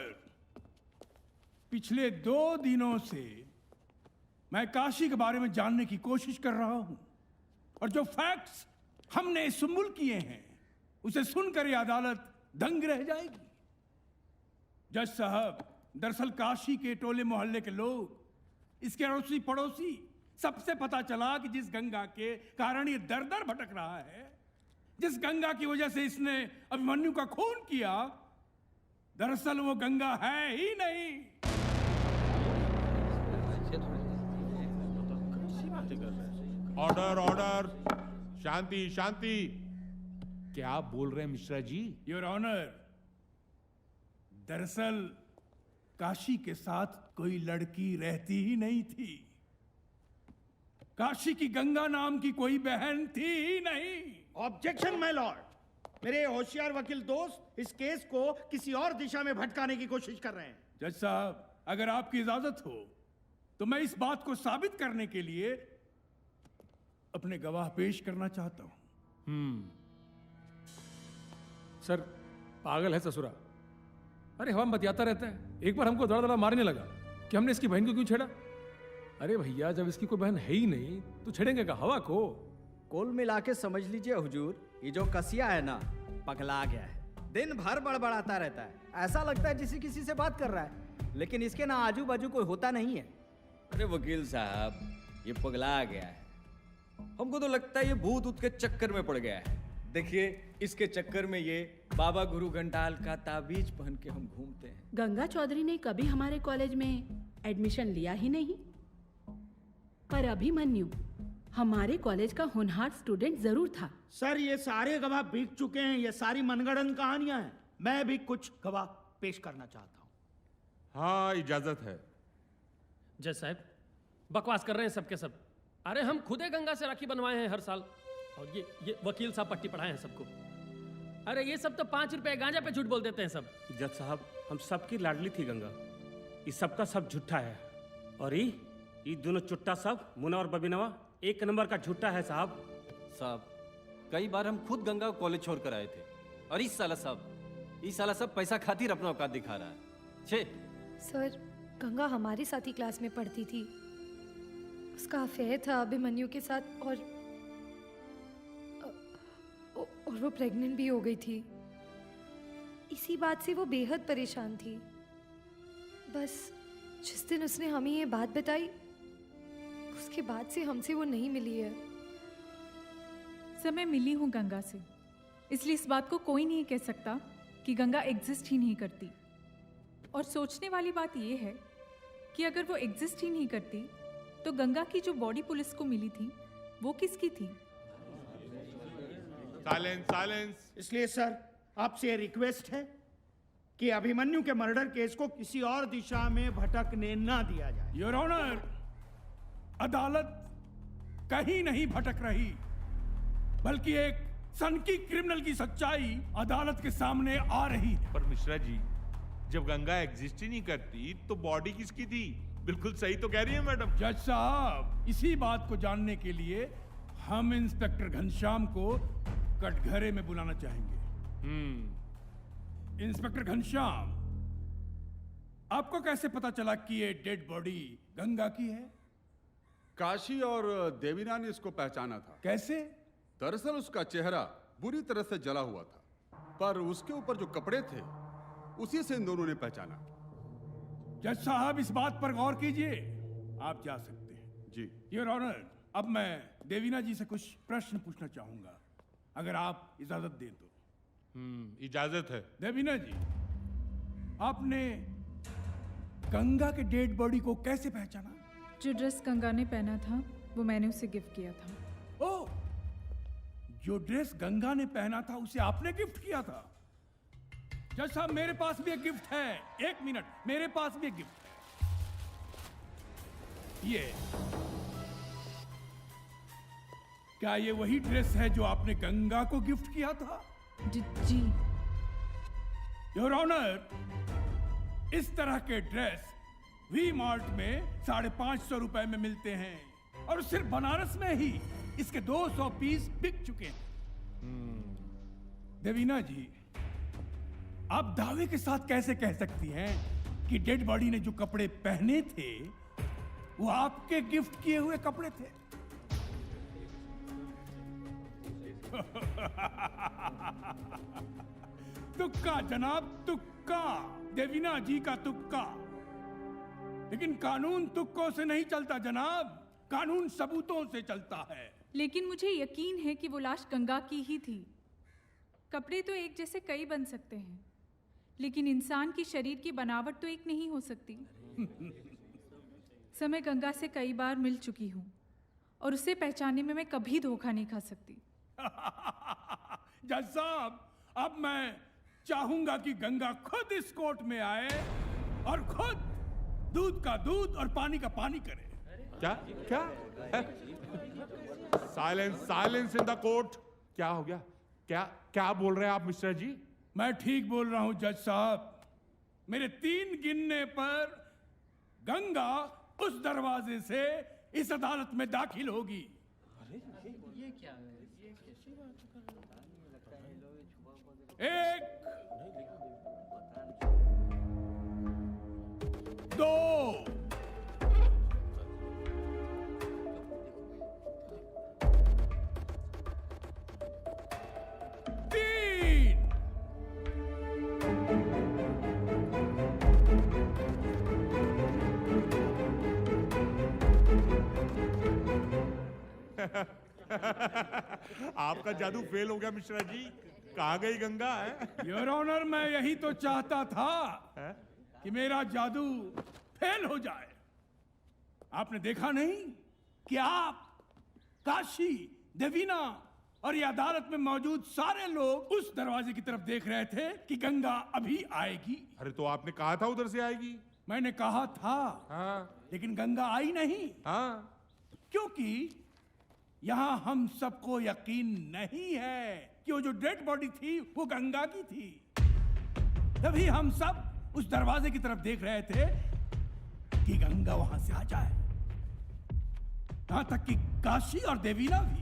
पिछले 2 दिनों से मैं काशी के बारे में जानने की कोशिश कर रहा हूं, और जो फैक्ट्स हमने सुम्बुल किए हैं उसे सुनकर ये अदालत दंग रह जाएगी। जज साहब, दरअसल काशी के टोले मोहल्ले के लोग, इसके अड़ोसी पड़ोसी, सबसे पता चला कि जिस गंगा के कारण ये दर दर भटक रहा है, जिस गंगा की वजह से इसने अभिमन्यु का खून किया, दरअसल वो गंगा है ही नहीं। ऑर्डर ऑर्डर, शांति शांति। क्या बोल रहे हैं मिश्रा जी? योर ऑनर, दरअसल काशी के साथ कोई लड़की रहती ही नहीं थी। काशी की गंगा नाम की कोई बहन थी ही नहीं। ऑब्जेक्शन माय लॉर्ड, मेरे होशियार वकील दोस्त इस केस को किसी और दिशा में भटकाने की कोशिश कर रहे हैं। जज साहब, अगर आपकी इजाजत हो तो मैं इस बात को साबित करने के लिए अपने गवाह पेश करना चाहता हूं। सर, पागल है ससुरा। अरे हवा में बतियाता रहता है, एक बार हमको दड़ा दड़ा मारने लगा कि हमने इसकी बहन को क्यों छेड़ा। अरे भैया, जब इसकी कोई बहन है ही नहीं तो छेड़ेंगे का हवा को? कुल मिला के समझ लीजिए हुजूर, ये जो कसिया है ना, पगला गया है। दिन भर बड़बड़ाता रहता है, ऐसा लगता है जैसे किसी से बात कर रहा है, लेकिन इसके ना आजू बाजू कोई होता नहीं है। अरे वकील साहब, ये पगला गया है। हमको तो लगता है ये भूत ऊत के चक्कर में पड़ गया है। देखिए, इसके चक्कर में ये बाबा गुरु घंटाल का ताबीज पहन के हम घूमते हैं। गंगा चौधरी ने कभी हमारे कॉलेज में एडमिशन लिया ही नहीं, पर अभिमन्यु हमारे कॉलेज का होनहार स्टूडेंट जरूर था। सर, ये सारे गवाह बीत चुके हैं, ये सारी मनगढ़ंत कहानियां हैं। मैं भी कुछ गवाह पेश करना चाहता हूं। हाँ, इजाजत है। जज साहब, बकवास कर रहे हैं सबके सब। अरे हम खुदे गंगा से राखी बनवाए हैं हर साल, और ये वकील साहब पट्टी पढ़ाए हैं सबको। अरे ये सब तो 5 रुपए गांजा पे झूठ बोल देते हैं सब। जज साहब, हम सबकी लाडली थी गंगा, ये सबका सब झूठा है। और ये दोनों चुट्टा सब, मुना और बबीनवा, 1 नंबर का झूठा है साहब। साहब, कई बार हम खुद गंगा को कॉलेज छोड़ कर आए थे, और इस साला सब पैसा खातिर अपना औकात दिखा रहा है। छे सर, गंगा हमारे साथ ही क्लास में पढ़ती थी। उसका अफेयर था अभिमन्यु के साथ, और वो प्रेग्नेंट भी हो गई थी। इसी बात से वो बेहद परेशान थी। बस जिस दिन उसने हमें ये बात बताई, उसके बाद से हमसे वो नहीं मिली है। सर, मैं मिली हूँ गंगा से, इसलिए इस बात को कोई नहीं कह सकता कि गंगा एग्जिस्ट ही नहीं करती। और सोचने वाली बात यह है कि अगर वो एग्जिस्ट ही नहीं करती तो गंगा की जो बॉडी पुलिस को मिली थी वो किसकी थी? Silence silence. इसलिए सर, आपसे ये रिक्वेस्ट है कि अभिमन्यु के मर्डर केस को किसी और दिशा में भटकने ना दिया जाए। योर ऑनर, अदालत कहीं नहीं भटक रही, बल्कि एक सनकी क्रिमिनल की सच्चाई अदालत के सामने आ रही है। पर मिश्रा जी, जब गंगा एग्जिस्ट ही नहीं करती तो बॉडी किसकी थी? बिल्कुल सही तो कह रही है मैडम। जज साहब, इसी बात को जानने के लिए हम इंस्पेक्टर घनश्याम को कटघरे में बुलाना चाहेंगे। इंस्पेक्टर घनश्याम, आपको कैसे पता चला कि ये डेड बॉडी गंगा की है? काशी और देवीना ने इसको पहचाना था। कैसे? दरअसल उसका चेहरा बुरी तरह से जला हुआ था, पर उसके ऊपर जो कपड़े थे उसी से इन दोनों ने पहचाना। जज साहब इस बात पर गौर कीजिए, आप जा सकते हैं। जी योर ऑनर, अब मैं देवीना जी से कुछ प्रश्न पूछना चाहूंगा, अगर आप इजाजत दें तो। इजाजत है। देवीना जी, आपने गंगा के डेड बॉडी को कैसे पहचाना? जो ड्रेस गंगा ने पहना था वो मैंने उसे गिफ्ट किया था। ओ, जो ड्रेस गंगा ने पहना था उसे आपने गिफ्ट किया था? जज साहब, मेरे पास भी एक गिफ्ट है। एक मिनट, मेरे पास भी एक गिफ्ट है। ये क्या ये वही ड्रेस है जो आपने गंगा को गिफ्ट किया था? जी। योर ऑनर, इस तरह के ड्रेस वी मार्ट में 550 रुपए में मिलते हैं और सिर्फ बनारस में ही इसके 200 पीस बिक चुके हैं। देवीना जी, आप दावे के साथ कैसे कह सकती हैं कि डेड बॉडी ने जो कपड़े पहने थे वो आपके गिफ्ट किए हुए कपड़े थे? तुक्का जनाब, तुक्का। देवीना जी का तुक्का। लेकिन कानून तुक्कों से नहीं चलता जनाब, कानून सबूतों से चलता है। लेकिन मुझे यकीन है कि वो लाश गंगा की ही थी। कपड़े तो एक जैसे कई बन सकते हैं, लेकिन इंसान की शरीर की बनावट तो एक नहीं हो सकती। समय गंगा से कई बार मिल चुकी हूँ और उसे पहचानने में मैं कभी धोखा नहीं खा सकती। जज साहब, अब मैं चाहूंगा कि गंगा खुद इस कोर्ट में आए और खुद दूध का दूध और पानी का पानी करे। क्या क्या? Silence, silence in the court. क्या हो गया? क्या क्या बोल रहे हैं आप मिस्टर जी? मैं ठीक बोल रहा हूं जज साहब। मेरे 3 गिनने पर गंगा उस दरवाजे से इस अदालत में दाखिल होगी। ये क्या है? 1, 2, 3। आपका जादू फेल हो गया मिश्रा जी। कहाँ गई गंगा है? योर ऑनर, मैं यही तो चाहता था कि मेरा जादू फेल हो जाए। आपने देखा नहीं कि आप, काशी, देवीना और ये अदालत में मौजूद सारे लोग उस दरवाजे की तरफ देख रहे थे कि गंगा अभी आएगी। अरे तो आपने कहा था उधर से आएगी। मैंने कहा था, लेकिन गंगा आई नहीं। क्योंकि यहां हम सबको यकीन नहीं है कि वो जो डेड बॉडी थी वो गंगा की थी। तभी हम सब उस दरवाजे की तरफ देख रहे थे कि गंगा वहां से आ जाए। यहां तक कि काशी और देवीना भी।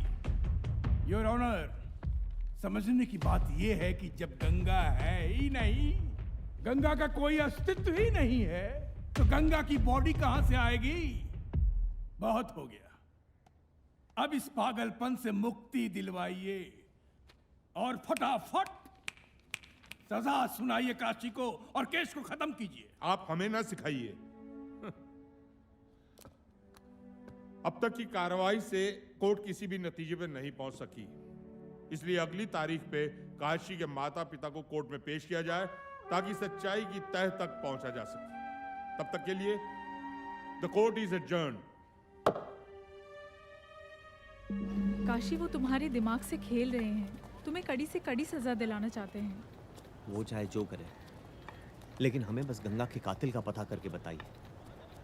योर ऑनर, समझने की बात यह है कि जब गंगा है ही नहीं, गंगा का कोई अस्तित्व ही नहीं है, तो गंगा की बॉडी कहां से आएगी? बहुत हो गया। अब इस पागलपन से मुक्ति दिलवाइए और फटाफट सजा सुनाइए काशी को और केस को खत्म कीजिए। आप हमें ना सिखाइए। अब तक की कार्रवाई से कोर्ट किसी भी नतीजे पर नहीं पहुंच सकी, इसलिए अगली तारीख पे काशी के माता पिता को कोर्ट में पेश किया जाए ताकि सच्चाई की तह तक पहुंचा जा सके। तब तक के लिए the court is adjourned. Kashi, वो तुम्हारे दिमाग से खेल रहे हैं। तुम्हें कड़ी से कड़ी सजा दिलाना चाहते हैं। वो चाहे जो करे, लेकिन हमें बस गंगा के कातिल का पता करके बताइए,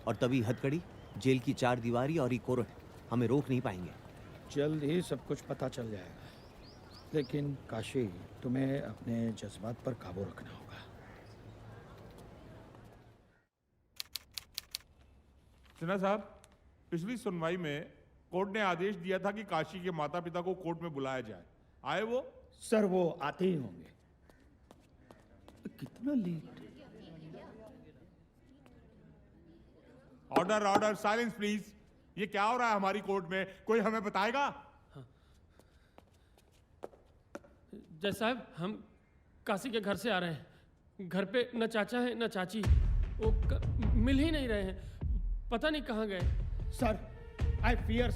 और तभी हथकड़ी, जेल की 4 दीवारी और कोर्ट हमें रोक नहीं पाएंगे। जल्द ही सब कुछ पता चल जाएगा, लेकिन काशी, तुम्हें अपने जज्बात पर काबू रखना होगा। सिन्हा साहब, पिछली सुनवाई में कोर्ट ने आदेश दिया था कि काशी के माता पिता को कोर्ट में बुलाया जाए। आए वो? सर, वो आते ही होंगे। कितना late? Order, order, silence please. ये क्या हो रहा है हमारी कोर्ट में? कोई हमें बताएगा? जज साहब, हम काशी के घर से आ रहे हैं। घर पे न चाचा है न चाची। मिल ही नहीं रहे हैं, पता नहीं कहाँ गए। सर, आई फियर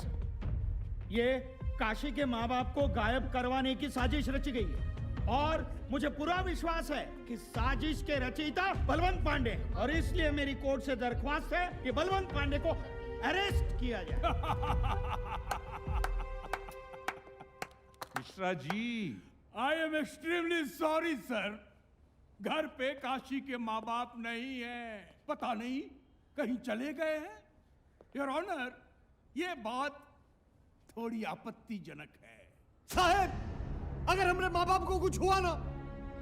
ये काशी के माँ बाप को गायब करवाने की साजिश रची गई है और मुझे पूरा विश्वास है कि साजिश के रचयिता बलवंत पांडे हैं और इसलिए मेरी कोर्ट से दरख्वास्त है कि बलवंत पांडे को अरेस्ट किया जाए। Mishra ji, I am extremely sorry sir. घर पे काशी के माँ बाप नहीं हैं, पता नहीं कहीं चले गए हैं। योर ऑनर, ये बात थोड़ी आपत्तिजनक है। साहब, अगर हमारे माँ बाप को कुछ हुआ ना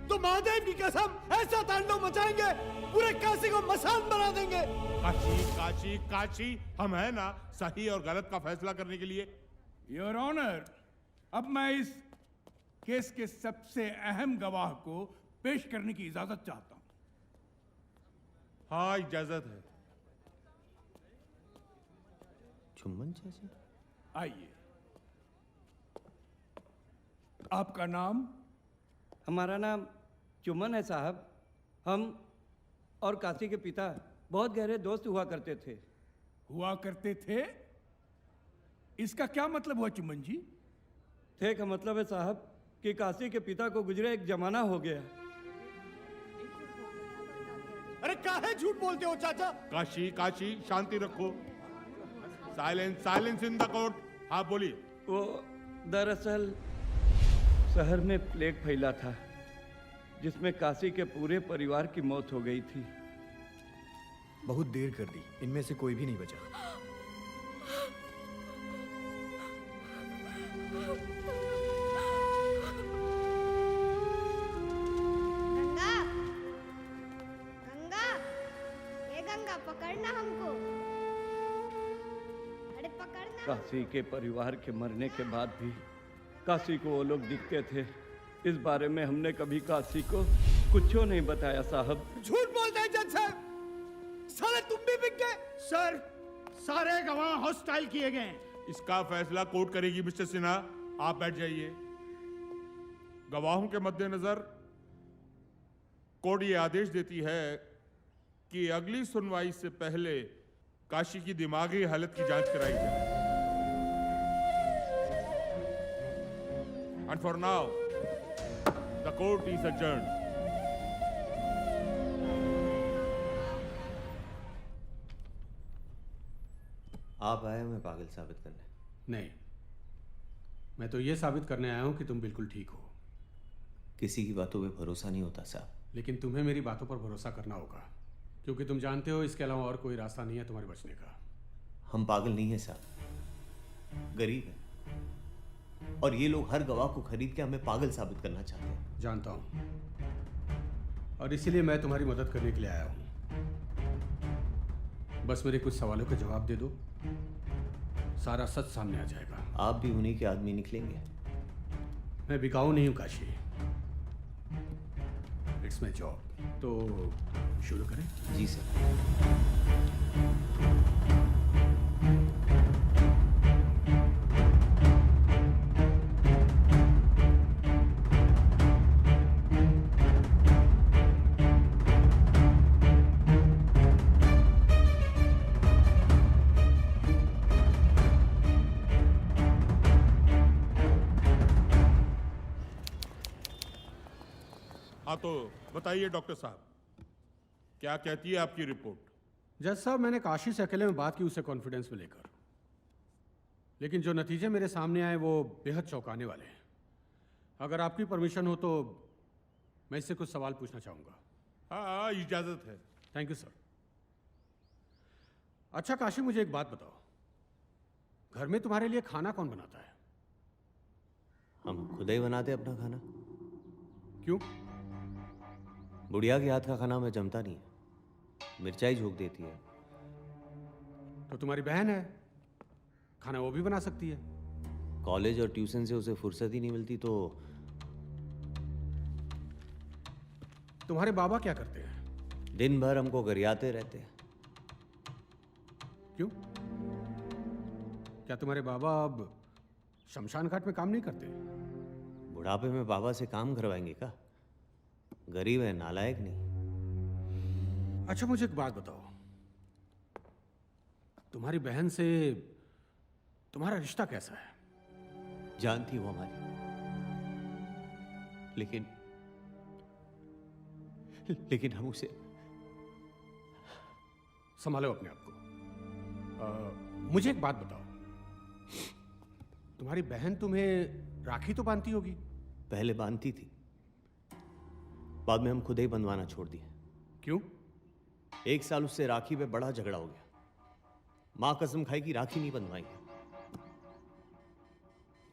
तो महादेव की कसम ऐसा तांडव मचाएंगे, पूरे काशी को मसान बना देंगे। काशी काशी काशी, हम है ना सही और गलत का फैसला करने के लिए। योर ऑनर, अब मैं इस केस के सबसे अहम गवाह को पेश करने की इजाजत चाहता हूं। हाँ, इजाजत है। चुम्बन चाचा, आइए। आपका नाम? हमारा नाम चुमन है साहब। हम और काशी के पिता बहुत गहरे दोस्त हुआ करते थे। हुआ करते थे? इसका क्या मतलब हुआ चुमन जी? थे का मतलब है साहब कि काशी के पिता को गुजरे एक जमाना हो गया। अरे काहे झूठ बोलते हो चाचा? काशी काशी, शांति रखो। Silence, silence in the court. हाँ बोलिए। वो दरअसल शहर में प्लेग फैला था जिसमें काशी के पूरे परिवार की मौत हो गई थी। बहुत देर कर दी, इनमें से कोई भी नहीं बचा। गंगा, गंगा, ये गंगा पकड़ना हमको। अरे पकड़ना। काशी के परिवार के मरने के बाद भी काशी को वो लोग दिखते थे। इस बारे में हमने कभी काशी को कुछो नहीं बताया साहब। झूठ बोलते हैं जज साहब, साले तुम भी बिक गए। सर, सारे गवाह हॉस्टाइल किए गए हैं। इसका फैसला कोर्ट करेगी मिस्टर सिन्हा, आप बैठ जाइए। गवाहों के मद्देनजर कोर्ट ये आदेश देती है कि अगली सुनवाई से पहले काशी की दिमागी हालत की जांच कराई जाए। And for now, the court is adjourned. आप आए मैं पागल साबित करने? नहीं, मैं तो ये साबित करने आया हूं कि तुम बिल्कुल ठीक हो। किसी की बातों पे भरोसा नहीं होता साहब। लेकिन तुम्हें मेरी बातों पर भरोसा करना होगा, क्योंकि तुम जानते हो इसके अलावा और कोई रास्ता नहीं है तुम्हारे बचने का। हम पागल नहीं है साहब, गरीब हैं और ये लोग हर गवाह को खरीद के हमें पागल साबित करना चाहते हैं। जानता हूं, और इसीलिए मैं तुम्हारी मदद करने के लिए आया हूं। बस मेरे कुछ सवालों के जवाब दे दो, सारा सच सामने आ जाएगा। आप भी उन्हीं के आदमी निकलेंगे। मैं बिकाऊ नहीं हूं काशी, इट्स माई जॉब। तो शुरू करें? जी सर। हाँ तो बताइए डॉक्टर साहब, क्या कहती है आपकी रिपोर्ट? जज साहब, मैंने काशी से अकेले में बात की उसे कॉन्फिडेंस में लेकर, लेकिन जो नतीजे मेरे सामने आए वो बेहद चौंकाने वाले हैं। अगर आपकी परमिशन हो तो मैं इससे कुछ सवाल पूछना चाहूँगा। हाँ, इजाज़त है। Thank you sir. अच्छा काशी, मुझे एक बात बताओ, घर में तुम्हारे लिए खाना कौन बनाता है? हम खुद ही बनाते अपना खाना। क्यों? बुढ़िया के हाथ का खाना हमें जमता नहीं है, मिर्चाई झोंक देती है। तो तुम्हारी बहन है, खाना वो भी बना सकती है। कॉलेज और ट्यूशन से उसे फुर्सत ही नहीं मिलती। तो तुम्हारे बाबा क्या करते हैं? दिन भर हमको गरियाते रहते हैं। क्यों? क्या तुम्हारे बाबा अब शमशान घाट में काम नहीं करते? बुढ़ापे में बाबा से काम करवाएंगे क्या? गरीब है, नालायक नहीं। अच्छा मुझे एक बात बताओ, तुम्हारी बहन से तुम्हारा रिश्ता कैसा है? जान थी वो हमारी, लेकिन हम उसे संभालो अपने आप को। मुझे एक बात बताओ, तुम्हारी बहन तुम्हें राखी तो बांधती होगी? पहले बांधती थी, बाद में हम खुद ही बंधवाना छोड़ दिए। क्यों? 1 साल उससे राखी पे बड़ा झगड़ा हो गया। मां कसम खाई कि राखी नहीं बंधवाएंगे,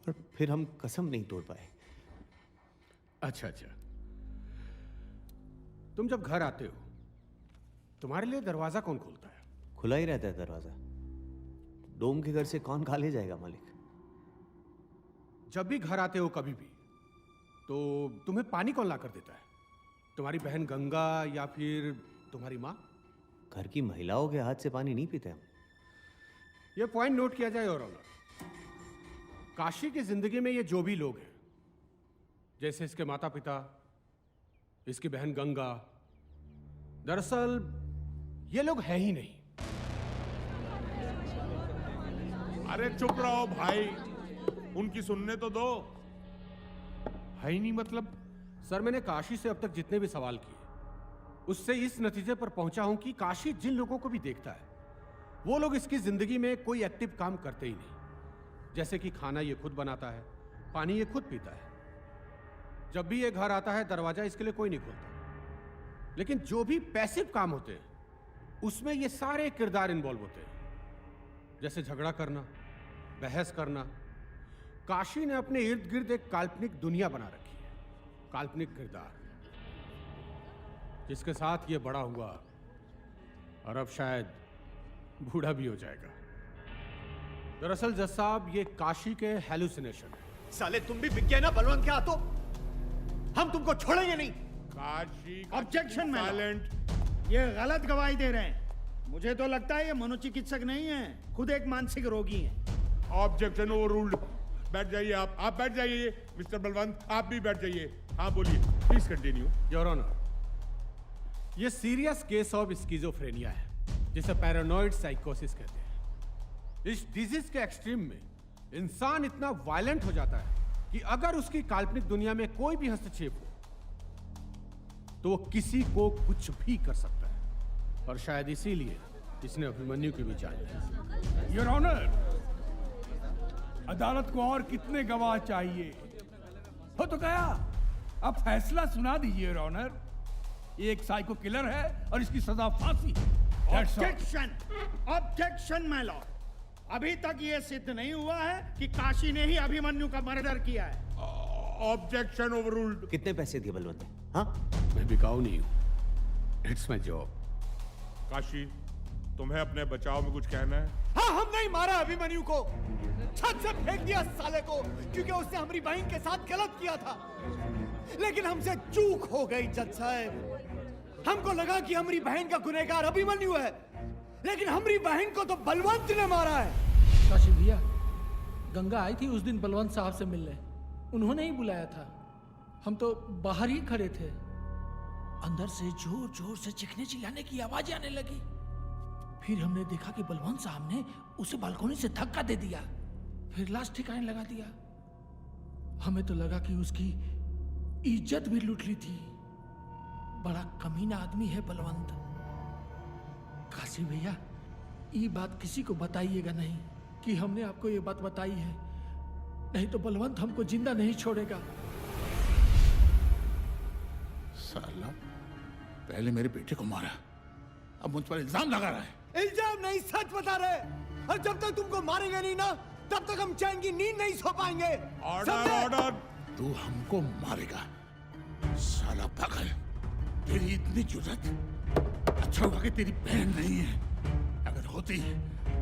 और फिर हम कसम नहीं तोड़ पाए। अच्छा अच्छा, तुम जब घर आते हो तुम्हारे लिए दरवाजा कौन खोलता है? खुला ही रहता है दरवाजा। डोम के घर से कौन खा ले जाएगा मालिक? जब भी घर आते हो कभी भी, तो तुम्हें पानी कौन ला कर देता है? तुम्हारी बहन गंगा या फिर तुम्हारी माँ? घर की महिलाओं के हाथ से पानी नहीं पीते हम। यह पॉइंट नोट किया जाए। और काशी की जिंदगी में ये जो भी लोग हैं, जैसे इसके माता पिता, इसकी बहन गंगा, दरअसल ये लोग हैं ही नहीं। अरे चुप रहो भाई, उनकी सुनने तो दो। है ही नहीं मतलब? सर, मैंने काशी से अब तक जितने भी सवाल किए, उससे इस नतीजे पर पहुंचा हूं कि काशी जिन लोगों को भी देखता है, वो लोग इसकी जिंदगी में कोई एक्टिव काम करते ही नहीं। जैसे कि खाना ये खुद बनाता है, पानी ये खुद पीता है। जब भी ये घर आता है दरवाजा इसके लिए कोई नहीं खोलता। लेकिन जो भी पैसिव काम होते हैं उसमें ये सारे किरदार इन्वॉल्व होते हैं, जैसे झगड़ा करना, बहस करना। काशी ने अपने इर्द गिर्द एक काल्पनिक दुनिया बना रखी है, काल्पनिक किरदार, जिसके साथ ये बड़ा हुआ और अब शायद बूढ़ा भी हो जाएगा। दरअसल जज साहब, ये काशी के हेलुसिनेशन है। साले तुम भी बिक गए ना बलवंत के हाथों, हम तुमको छोड़ेंगे नहीं। काशी ऑब्जेक्शन में ये गलत गवाही दे रहे हैं। मुझे तो लगता है ये मनोचिकित्सक नहीं है, खुद एक मानसिक रोगी है। Objection overruled. बैठ जाइए आप बैठ जाइए। मिस्टर बलवंत, आप भी बैठ जाइए। हाँ बोलिए, प्लीज कंटिन्यू। योर ऑनर, ये सीरियस केस ऑफ स्किज़ोफ्रेनिया है, जिसे पैरानॉइड साइकोसिस कहते हैं। इस डिजीज के एक्सट्रीम में इंसान इतना वायलेंट हो जाता है कि अगर उसकी काल्पनिक दुनिया में कोई भी हस्तक्षेप हो तो वो किसी को कुछ भी कर सकता है। और शायद इसीलिए इसने अभिमन्यु की भी जान ली। योर ऑनर, अदालत को और कितने गवाह चाहिए? हो तो गया, अब फैसला सुना दीजिए। योर ऑनर, ये एक साइको किलर है और इसकी सजा फांसी है। Objection, objection my Lord. अभी तक ये सिद्ध नहीं हुआ है कि काशी ने ही अभिमन्यु का मर्डर किया है। Objection overruled. कितने पैसे दिए बलवंत? हाँ, मैं बिकाऊ नहीं हूं, इट्स माय जॉब। काशी, तुम्हें अपने बचाव में कुछ कहना है? हाँ, हमने ही मारा अभिमन्यु को, छत से फेंक दिया साले को, क्योंकि उसने हमारी बहन के साथ गलत किया था। लेकिन हमसे चूक हो गई जज साहब। हमको लगा कि हमारी बहन का गुनहगार अभिमन्यु है, लेकिन हमारी बहन को तो बलवंत ने मारा है। काशी भैया, गंगा आई थी उस दिन बलवंत साहब से मिलने, उन्होंने ही बुलाया था। हम तो बाहर ही खड़े थे, अंदर से जोर जोर से चीखने चिल्लाने की आवाज आने लगी। फिर हमने देखा कि बलवंत साहब ने उसे बालकनी से धक्का दे दिया, फिर लाश ठिकाने लगा दिया। हमें तो लगा कि उसकी इज्जत भी लूट ली थी। बड़ा कमीना आदमी है बलवंत। काशी भैया, ये बात किसी को बताइएगा नहीं कि हमने आपको ये बात बताई है, नहीं तो बलवंत हमको जिंदा नहीं छोड़ेगा। साला, पहले मेरे बेटे को मारा, अब मुझ पर इल्जाम लगा रहा है। इल्जाम नहीं, सच बता रहे। और जब तक तुमको मारेंगे नहीं ना, तब तक हम चैन की नींद नहीं सो पाएंगे। Order, order. तू हमको मारेगा साला पागल? तेरी इतनी जुर्रत? अच्छा हुआ कि तेरी बहन नहीं है, अगर होती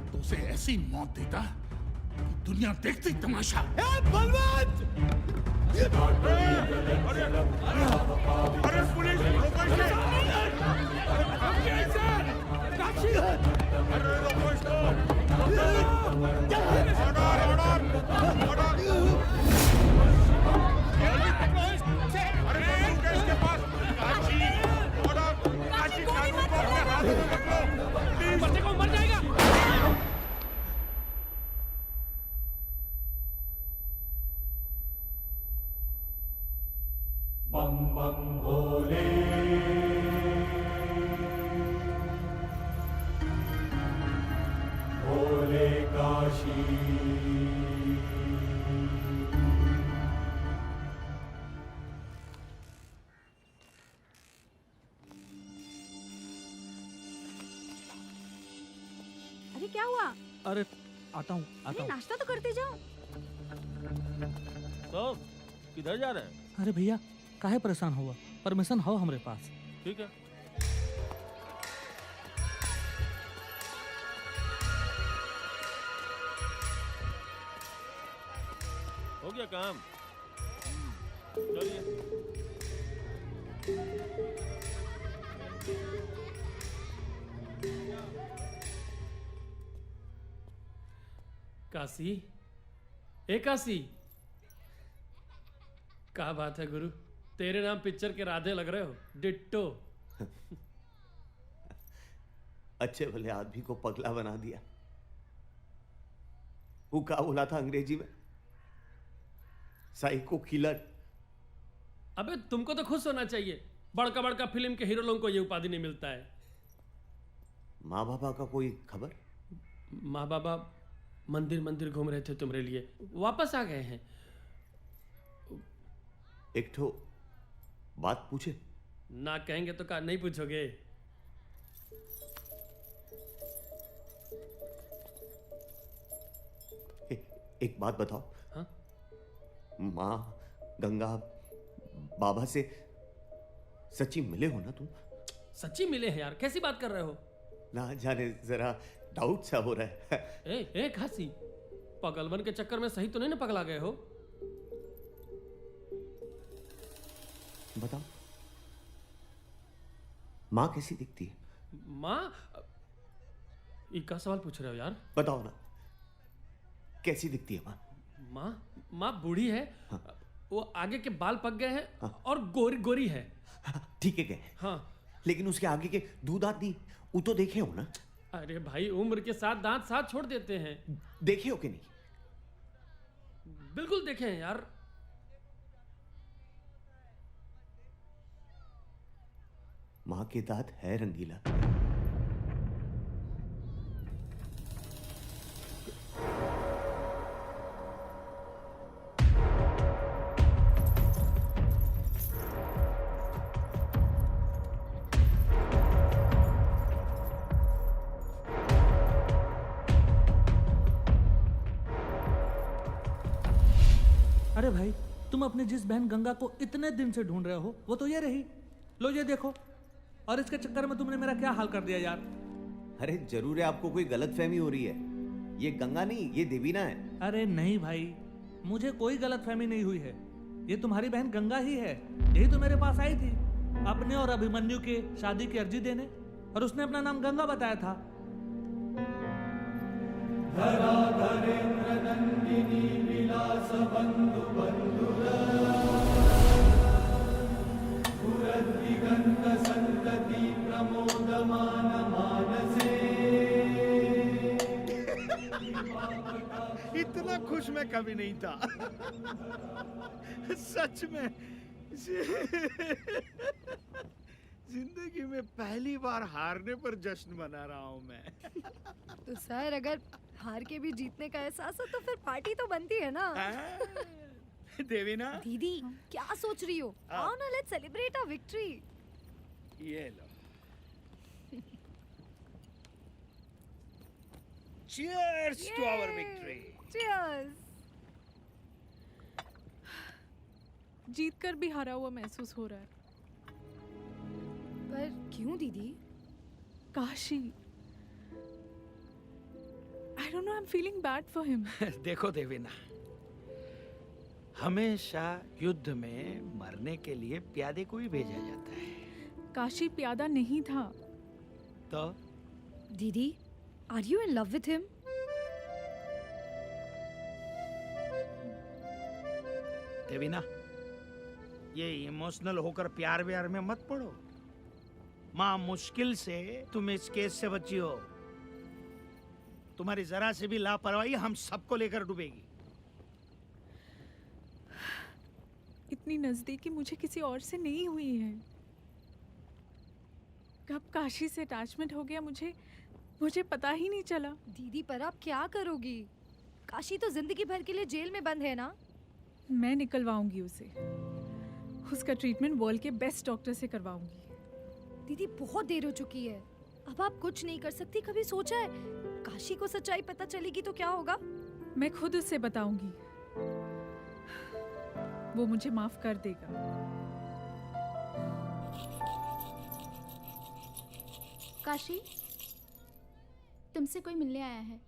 तो उसे ऐसी मौत देता कि दुनिया देखती तमाशा। बलवंत! अरे पुलिस, रोको इसे! अरे रोको इसको! Order, order, order! अरे बंदूक है इसके पास। काशी, ऑर्डर! काशी कानून को अपने बच्चे को मर जाएगा। बम बम भोले, भोले काशी। अरे क्या हुआ? अरे आता हूँ अरे नाश्ता तो करते जाओ। तो किधर जा रहे हैं? अरे भैया काहे परेशान हुआ, परमिशन हो हमारे पास। ठीक है। हो गया काम। चलिए। काशी, ए काशी, क्या बात है गुरु, तेरे नाम पिक्चर के राधे लग रहे हो, डिट्टो। अच्छे भले आदमी को पगला बना दिया। वो क्या बोला था अंग्रेजी में? Psycho killer. अबे तुमको तो खुश होना चाहिए, बड़का बड़का फिल्म के हीरो लोगों को ये उपाधि नहीं मिलता है। माँ बाबा का कोई खबर? माँ बाबा मंदिर मंदिर घूम रहे थे तुम्हारे लिए, वापस आ गए हैं। एक ठो बात पूछे? ना कहेंगे तो क्या नहीं पूछोगे? एक बात बताओ। हाँ? माँ गंगा बाबा से सच्ची मिले हो ना तुम? सच्ची मिले हैं यार, कैसी बात कर रहे हो? ना जाने जरा डाउट सा हो रहा है। ए खासी, पगलवन के चक्कर में सही तो नहीं ना पगला गए हो? बताओ माँ कैसी दिखती है? माँ, इका सवाल पूछ रहे हो यार? बताओ ना कैसी दिखती है माँ? माँ बूढ़ी है। हाँ। वो आगे के बाल पक गए हैं। हाँ। और गोरी गोरी है। ठीक है। हाँ लेकिन उसके आगे के दो दांत नहीं, वो तो देखे हो ना? अरे भाई उम्र के साथ दांत साथ छोड़ देते हैं। देखे हो कि नहीं? बिल्कुल देखे हैं यार। माँ के दांत है रंगीला। अरे भाई तुम अपनी जिस बहन गंगा को इतने दिन से ढूंढ रहे हो वो तो ये रही, लो ये देखो। और इसके चक्कर में तुमने मेरा क्या हाल कर दिया यार। अरे जरूर है आपको कोई गलतफहमी हो रही है। ये गंगा नहीं, ये देवीना है। अरे नहीं भाई, मुझे कोई गलतफहमी नहीं हुई है। ये तुम्हारी बहन गंगा ही है। यही तो मेरे पास आई थी अपने और अभिमन्यु के शादी की अर्जी देने, और उसने अपना नाम गंगा बताया था। इतना खुश मैं कभी नहीं था। सच में जिंदगी में पहली बार हारने पर जश्न मना रहा हूँ मैं। तो सर अगर हार के भी जीतने का एहसास हो तो फिर पार्टी तो बनती है ना। देवीना दीदी क्या सोच रही हो? आओ ना, लेट्स सेलिब्रेट आवर विक्ट्री। ये लो। Cheers to our victory. Cheers. जीत कर भी हारा हुआ महसूस हो रहा है। पर क्यों दीदी? Kashi, I don't know, I'm feeling bad for him. देखो देवीना, हमेशा युद्ध में मरने के लिए प्यादे को ही भेजा जाता है। काशी प्यादा नहीं था। तो दीदी, are you in love with him? Devina, ये इमोशनल होकर प्यार व्यार में मत पड़ो। माँ मुश्किल से तुम इस केस से बची हो। तुम्हारी जरा से भी लापरवाही हम सबको लेकर डूबेगी। इतनी नजदीकी मुझे किसी और से नहीं हुई है। कब काशी से अटैचमेंट हो गया मुझे पता ही नहीं चला। दीदी पर आप क्या करोगी? काशी तो जिंदगी भर के लिए जेल में बंद है ना। मैं निकलवाऊंगी उसे। उसका ट्रीटमेंट वर्ल्ड के बेस्ट डॉक्टर से करवाऊंगी। दीदी बहुत देर हो चुकी है, अब आप कुछ नहीं कर सकती। कभी सोचा है काशी को सच्चाई पता चलेगी तो क्या होगा? मैं खुद उसे बताऊंगी, वो मुझे माफ कर देगा। काशी, तुमसे कोई मिलने आया है।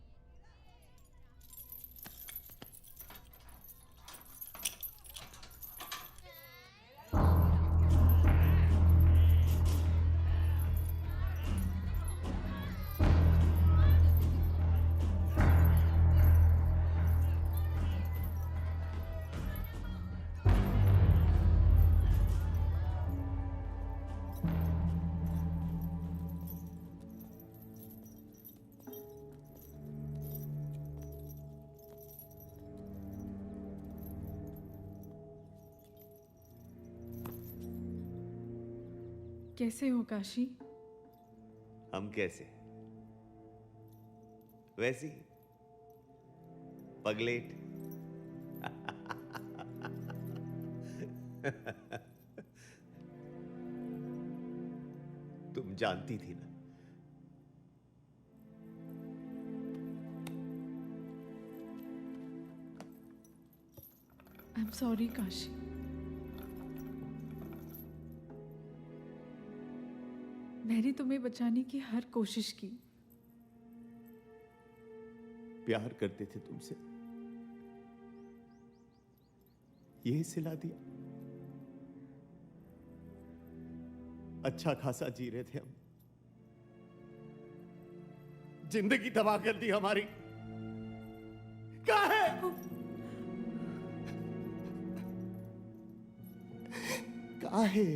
कैसे हो काशी? हम कैसे? वैसी पगलेट। तुम जानती थी ना। I am sorry Kashi. मैंने तुम्हें बचाने की हर कोशिश की। प्यार करते थे तुमसे, यही सिला दिया। अच्छा खासा जी रहे थे हम, जिंदगी तबाह कर दी हमारी। कहाँ है? कहाँ है?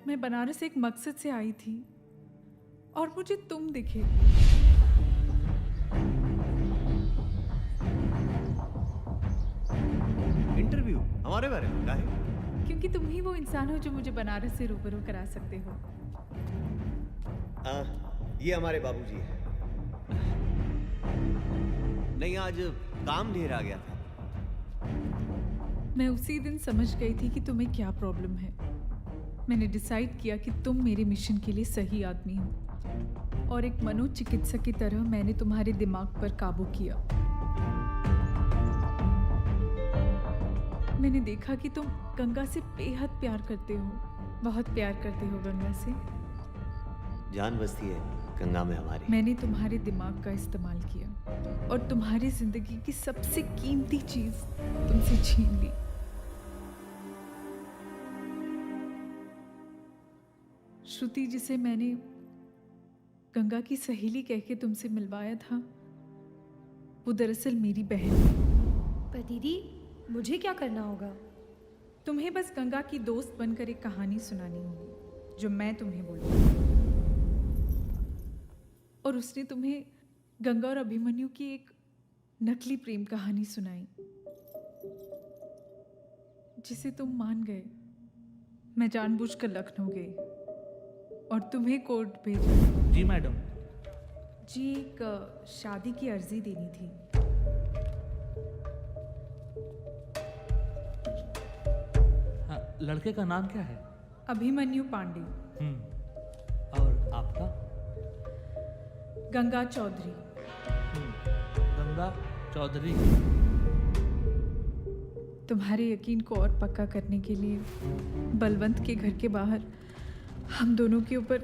मैं बनारस एक मकसद से आई थी और मुझे तुम दिखे। इंटरव्यू हमारे बारे में क्या है? क्योंकि तुम ही वो इंसान हो जो मुझे बनारस से रूबरू करा सकते हो। ये हमारे बाबूजी है। नहीं, आज काम ढेर आ गया था। मैं उसी दिन समझ गई थी कि तुम्हें क्या प्रॉब्लम है। मैंने डिसाइड किया कि तुम मेरे मिशन के लिए सही आदमी हो, और एक मनोचिकित्सक की तरह मैंने तुम्हारे दिमाग पर काबू किया। मैंने देखा कि तुम गंगा से बेहद प्यार करते हो, बहुत प्यार करते हो गंगा से। जान बसती है गंगा में हमारी। मैंने तुम्हारे दिमाग का इस्तेमाल किया और तुम्हारी जिंदगी की सबसे कीमती चीज तुमसे छीन ली। श्रुति, जिसे मैंने गंगा की सहेली कह के तुमसे मिलवाया था, वो दरअसल मेरी बहन है। पर दीदी, मुझे क्या करना होगा? तुम्हें बस गंगा की दोस्त बनकर एक कहानी सुनानी होगी जो मैं तुम्हें बोलूंगी। और उसने तुम्हें गंगा और अभिमन्यु की एक नकली प्रेम कहानी सुनाई जिसे तुम मान गए। मैं जानबूझकर लखनऊ गई और तुम्हें कोर्ट भेजा। जी मैडम। जी, एक शादी की अर्जी देनी थी। हाँ, लड़के का नाम क्या है? अभिमन्यु पांडे। और आपका? गंगा चौधरी। गंगा चौधरी। तुम्हारे यकीन को और पक्का करने के लिए बलवंत के घर के बाहर हम दोनों के ऊपर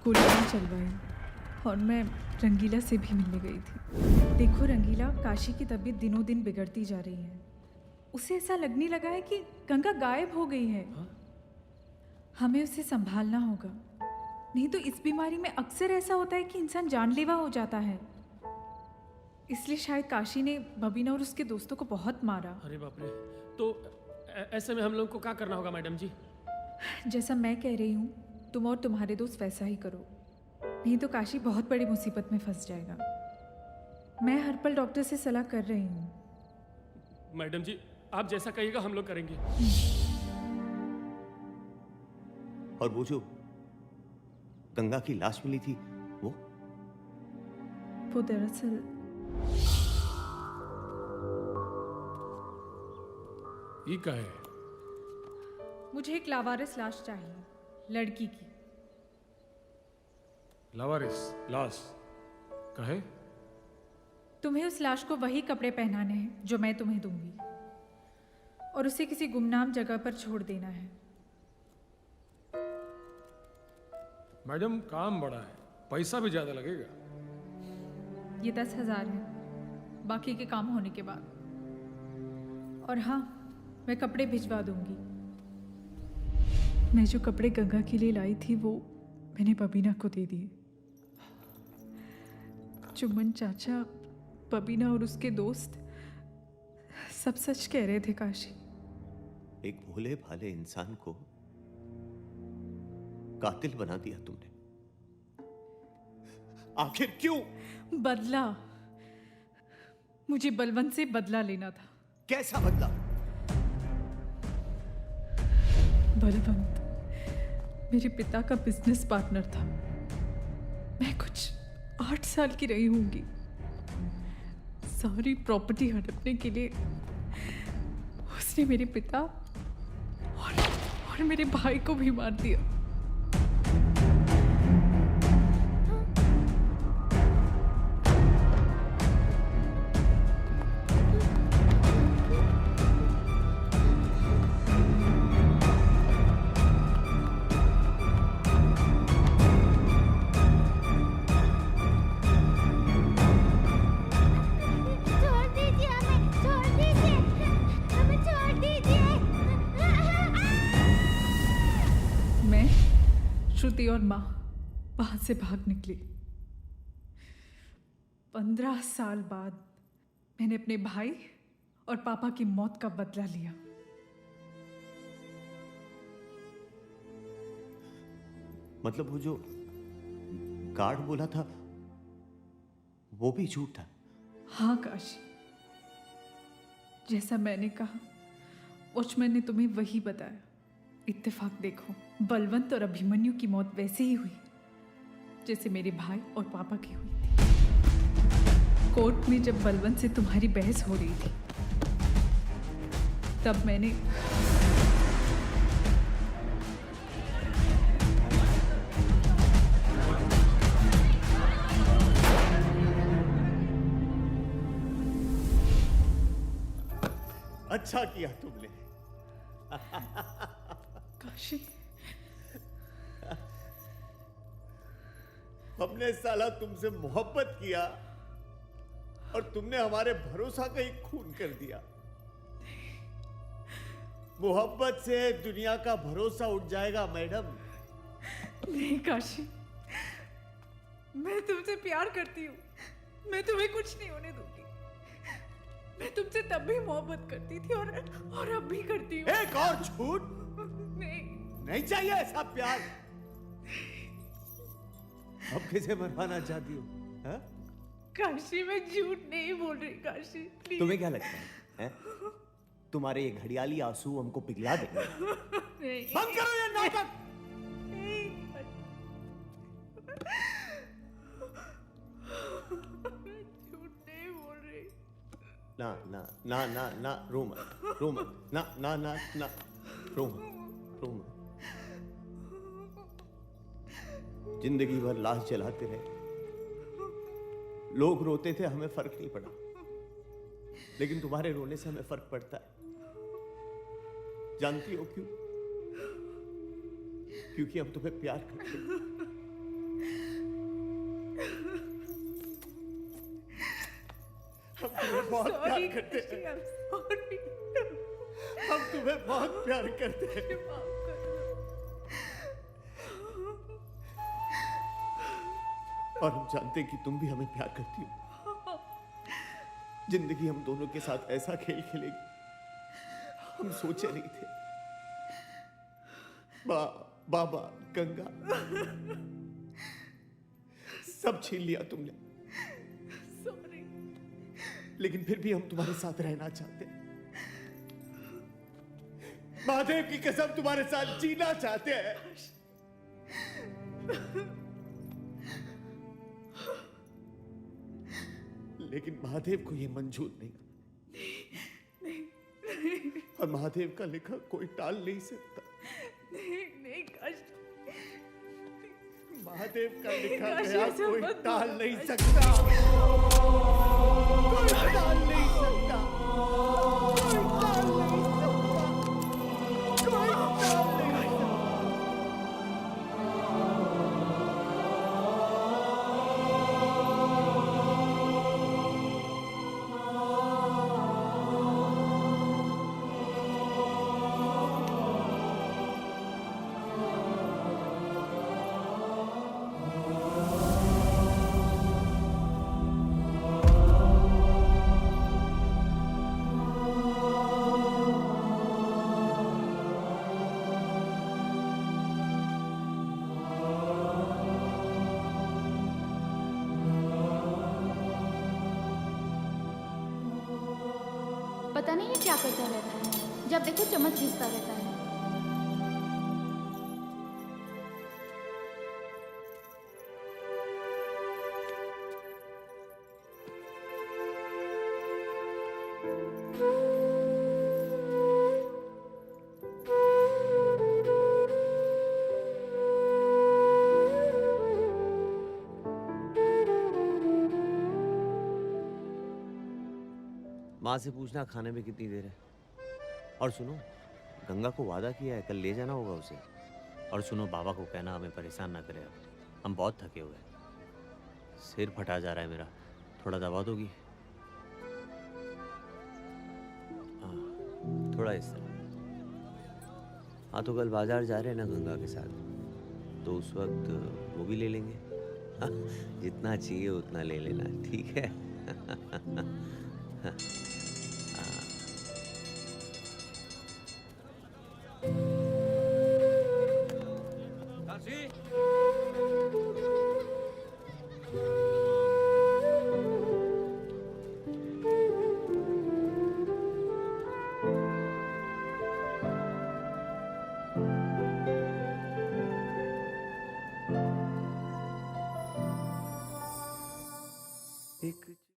गोलियां चलवाई और मैं रंगीला से भी मिलने गई थी। देखो रंगीला, काशी की तबीयत दिनों दिन बिगड़ती जा रही है। उसे ऐसा लगने लगा है कि गंगा गायब हो गई है। हमें उसे संभालना होगा, नहीं तो इस बीमारी में अक्सर ऐसा होता है कि इंसान जानलेवा हो जाता है। इसलिए शायद काशी ने बबीना और उसके दोस्तों को बहुत मारा। अरे बाप रे, तो ऐसे में हम लोग को क्या करना होगा मैडम जी? जैसा मैं कह रही हूँ तुम और तुम्हारे दोस्त वैसा ही करो, नहीं तो काशी बहुत बड़ी मुसीबत में फंस जाएगा। मैं हर पल डॉक्टर से सलाह कर रही हूँ। मैडम जी आप जैसा कहिएगा हम लोग करेंगे। और वो जो गंगा की लाश मिली थी वो दरअसल ये क्या है? मुझे एक लावारिस लाश चाहिए, लड़की की। लावारिस लाश कहे? तुम्हें उस लाश को वही कपड़े पहनाने हैं जो मैं तुम्हें दूंगी, और उसे किसी गुमनाम जगह पर छोड़ देना है। मैडम काम बड़ा है, पैसा भी ज्यादा लगेगा। ये 10,000 है, बाकी के काम होने के बाद। और हाँ, मैं कपड़े भिजवा दूंगी। मैं जो कपड़े गंगा के लिए लाई थी वो मैंने बबीना को दे दिए। चुम्बन चाचा, बबीना और उसके दोस्त सब सच कह रहे थे काशी। एक भोले भाले इंसान को कातिल बना दिया तुमने। आखिर क्यों? बदला। मुझे बलवंत से बदला लेना था। कैसा बदला? बलवंत मेरे पिता का बिजनेस पार्टनर था। मैं कुछ 8 साल की रही होंगी। सारी प्रॉपर्टी हड़पने के लिए उसने मेरे पिता और मेरे भाई को भी मार दिया। श्रुति और माँ वहां से भाग निकली। 15 साल बाद मैंने अपने भाई और पापा की मौत का बदला लिया। मतलब वो जो गार्ड बोला था वो भी झूठ था? हाँ काशी, जैसा मैंने कहा वॉचमैन ने तुम्हें वही बताया। इत्तेफाक देखो, बलवंत और अभिमन्यु की मौत वैसे ही हुई जैसे मेरे भाई और पापा की हुई थी। कोर्ट में जब बलवंत से तुम्हारी बहस हो रही थी तब मैंने अच्छा किया तुमने। काशी, हमने साला तुमसे मोहब्बत किया और तुमने हमारे भरोसा का ही खून कर दिया। मोहब्बत से दुनिया का भरोसा उठ जाएगा मैडम। नहीं काशी, मैं तुमसे प्यार करती हूँ। मैं तुम्हें कुछ नहीं होने दूंगी। मैं तुमसे तब भी मोहब्बत करती थी और अब भी करती हूँ। एक और झूठ? नहीं चाहिए ऐसा प्यार। अब किसे मरवाना चाहती हो? हाँ? काशी, मैं झूठ नहीं बोल रही काशी, प्लीज। तुम्हें क्या लगता है? तुम्हारे ये घड़ियाली आंसू हमको पिघला देंगे? नहीं। बंद करो ये नाटक। झूठ नहीं बोल रही। ना ना ना ना ना, रो मत, रो मत, ना ना ना ना, रो मत, रो मत। जिंदगी भर लाश जलाते रहे, लोग रोते थे, हमें फर्क नहीं पड़ा। लेकिन तुम्हारे रोने से हमें फर्क पड़ता है। जानती हो क्यों? क्योंकि हम तुम्हें प्यार करते हैं। हम तुम्हें बहुत प्यार करते हैं। हम तुम्हें बहुत प्यार करते हैं। और हम जानते हैं कि तुम भी हमें प्यार करती हो। जिंदगी हम दोनों के साथ ऐसा खेल खेलेगी हम सोचे नहीं थे। बाबा, गंगा, सब छीन लिया तुमने। सॉरी। लेकिन फिर भी हम तुम्हारे साथ रहना चाहते हैं। महादेव की कसम तुम्हारे साथ जीना चाहते हैं। लेकिन महादेव को यह मंजूर नहीं। और महादेव का लिखा कोई टाल नहीं सकता। नहीं कष्ट। महादेव का लिखा काशी गया ऐसा कोई मत टाल बोलो, नहीं काशी। सकता। कोई टाल नहीं सकता। कोई टाल नहीं सकता। कोई टाल नहीं सकता। पता नहीं ये क्या करता रहता है, जब देखो चम्मच घिसता रहता है। माँ से पूछना खाने में कितनी देर है। और सुनो, गंगा को वादा किया है, कल ले जाना होगा उसे। और सुनो, बाबा को कहना हमें परेशान ना करे, अब हम बहुत थके हुए हैं। सिर फटा जा रहा है मेरा, थोड़ा दबा दोगी? हाँ, थोड़ा इस तरह। हाँ, तो कल बाजार जा रहे हैं ना गंगा के साथ, तो उस वक्त वो भी ले लेंगे। हाँ, जितना चाहिए उतना ले लेना, ठीक है? हाँ।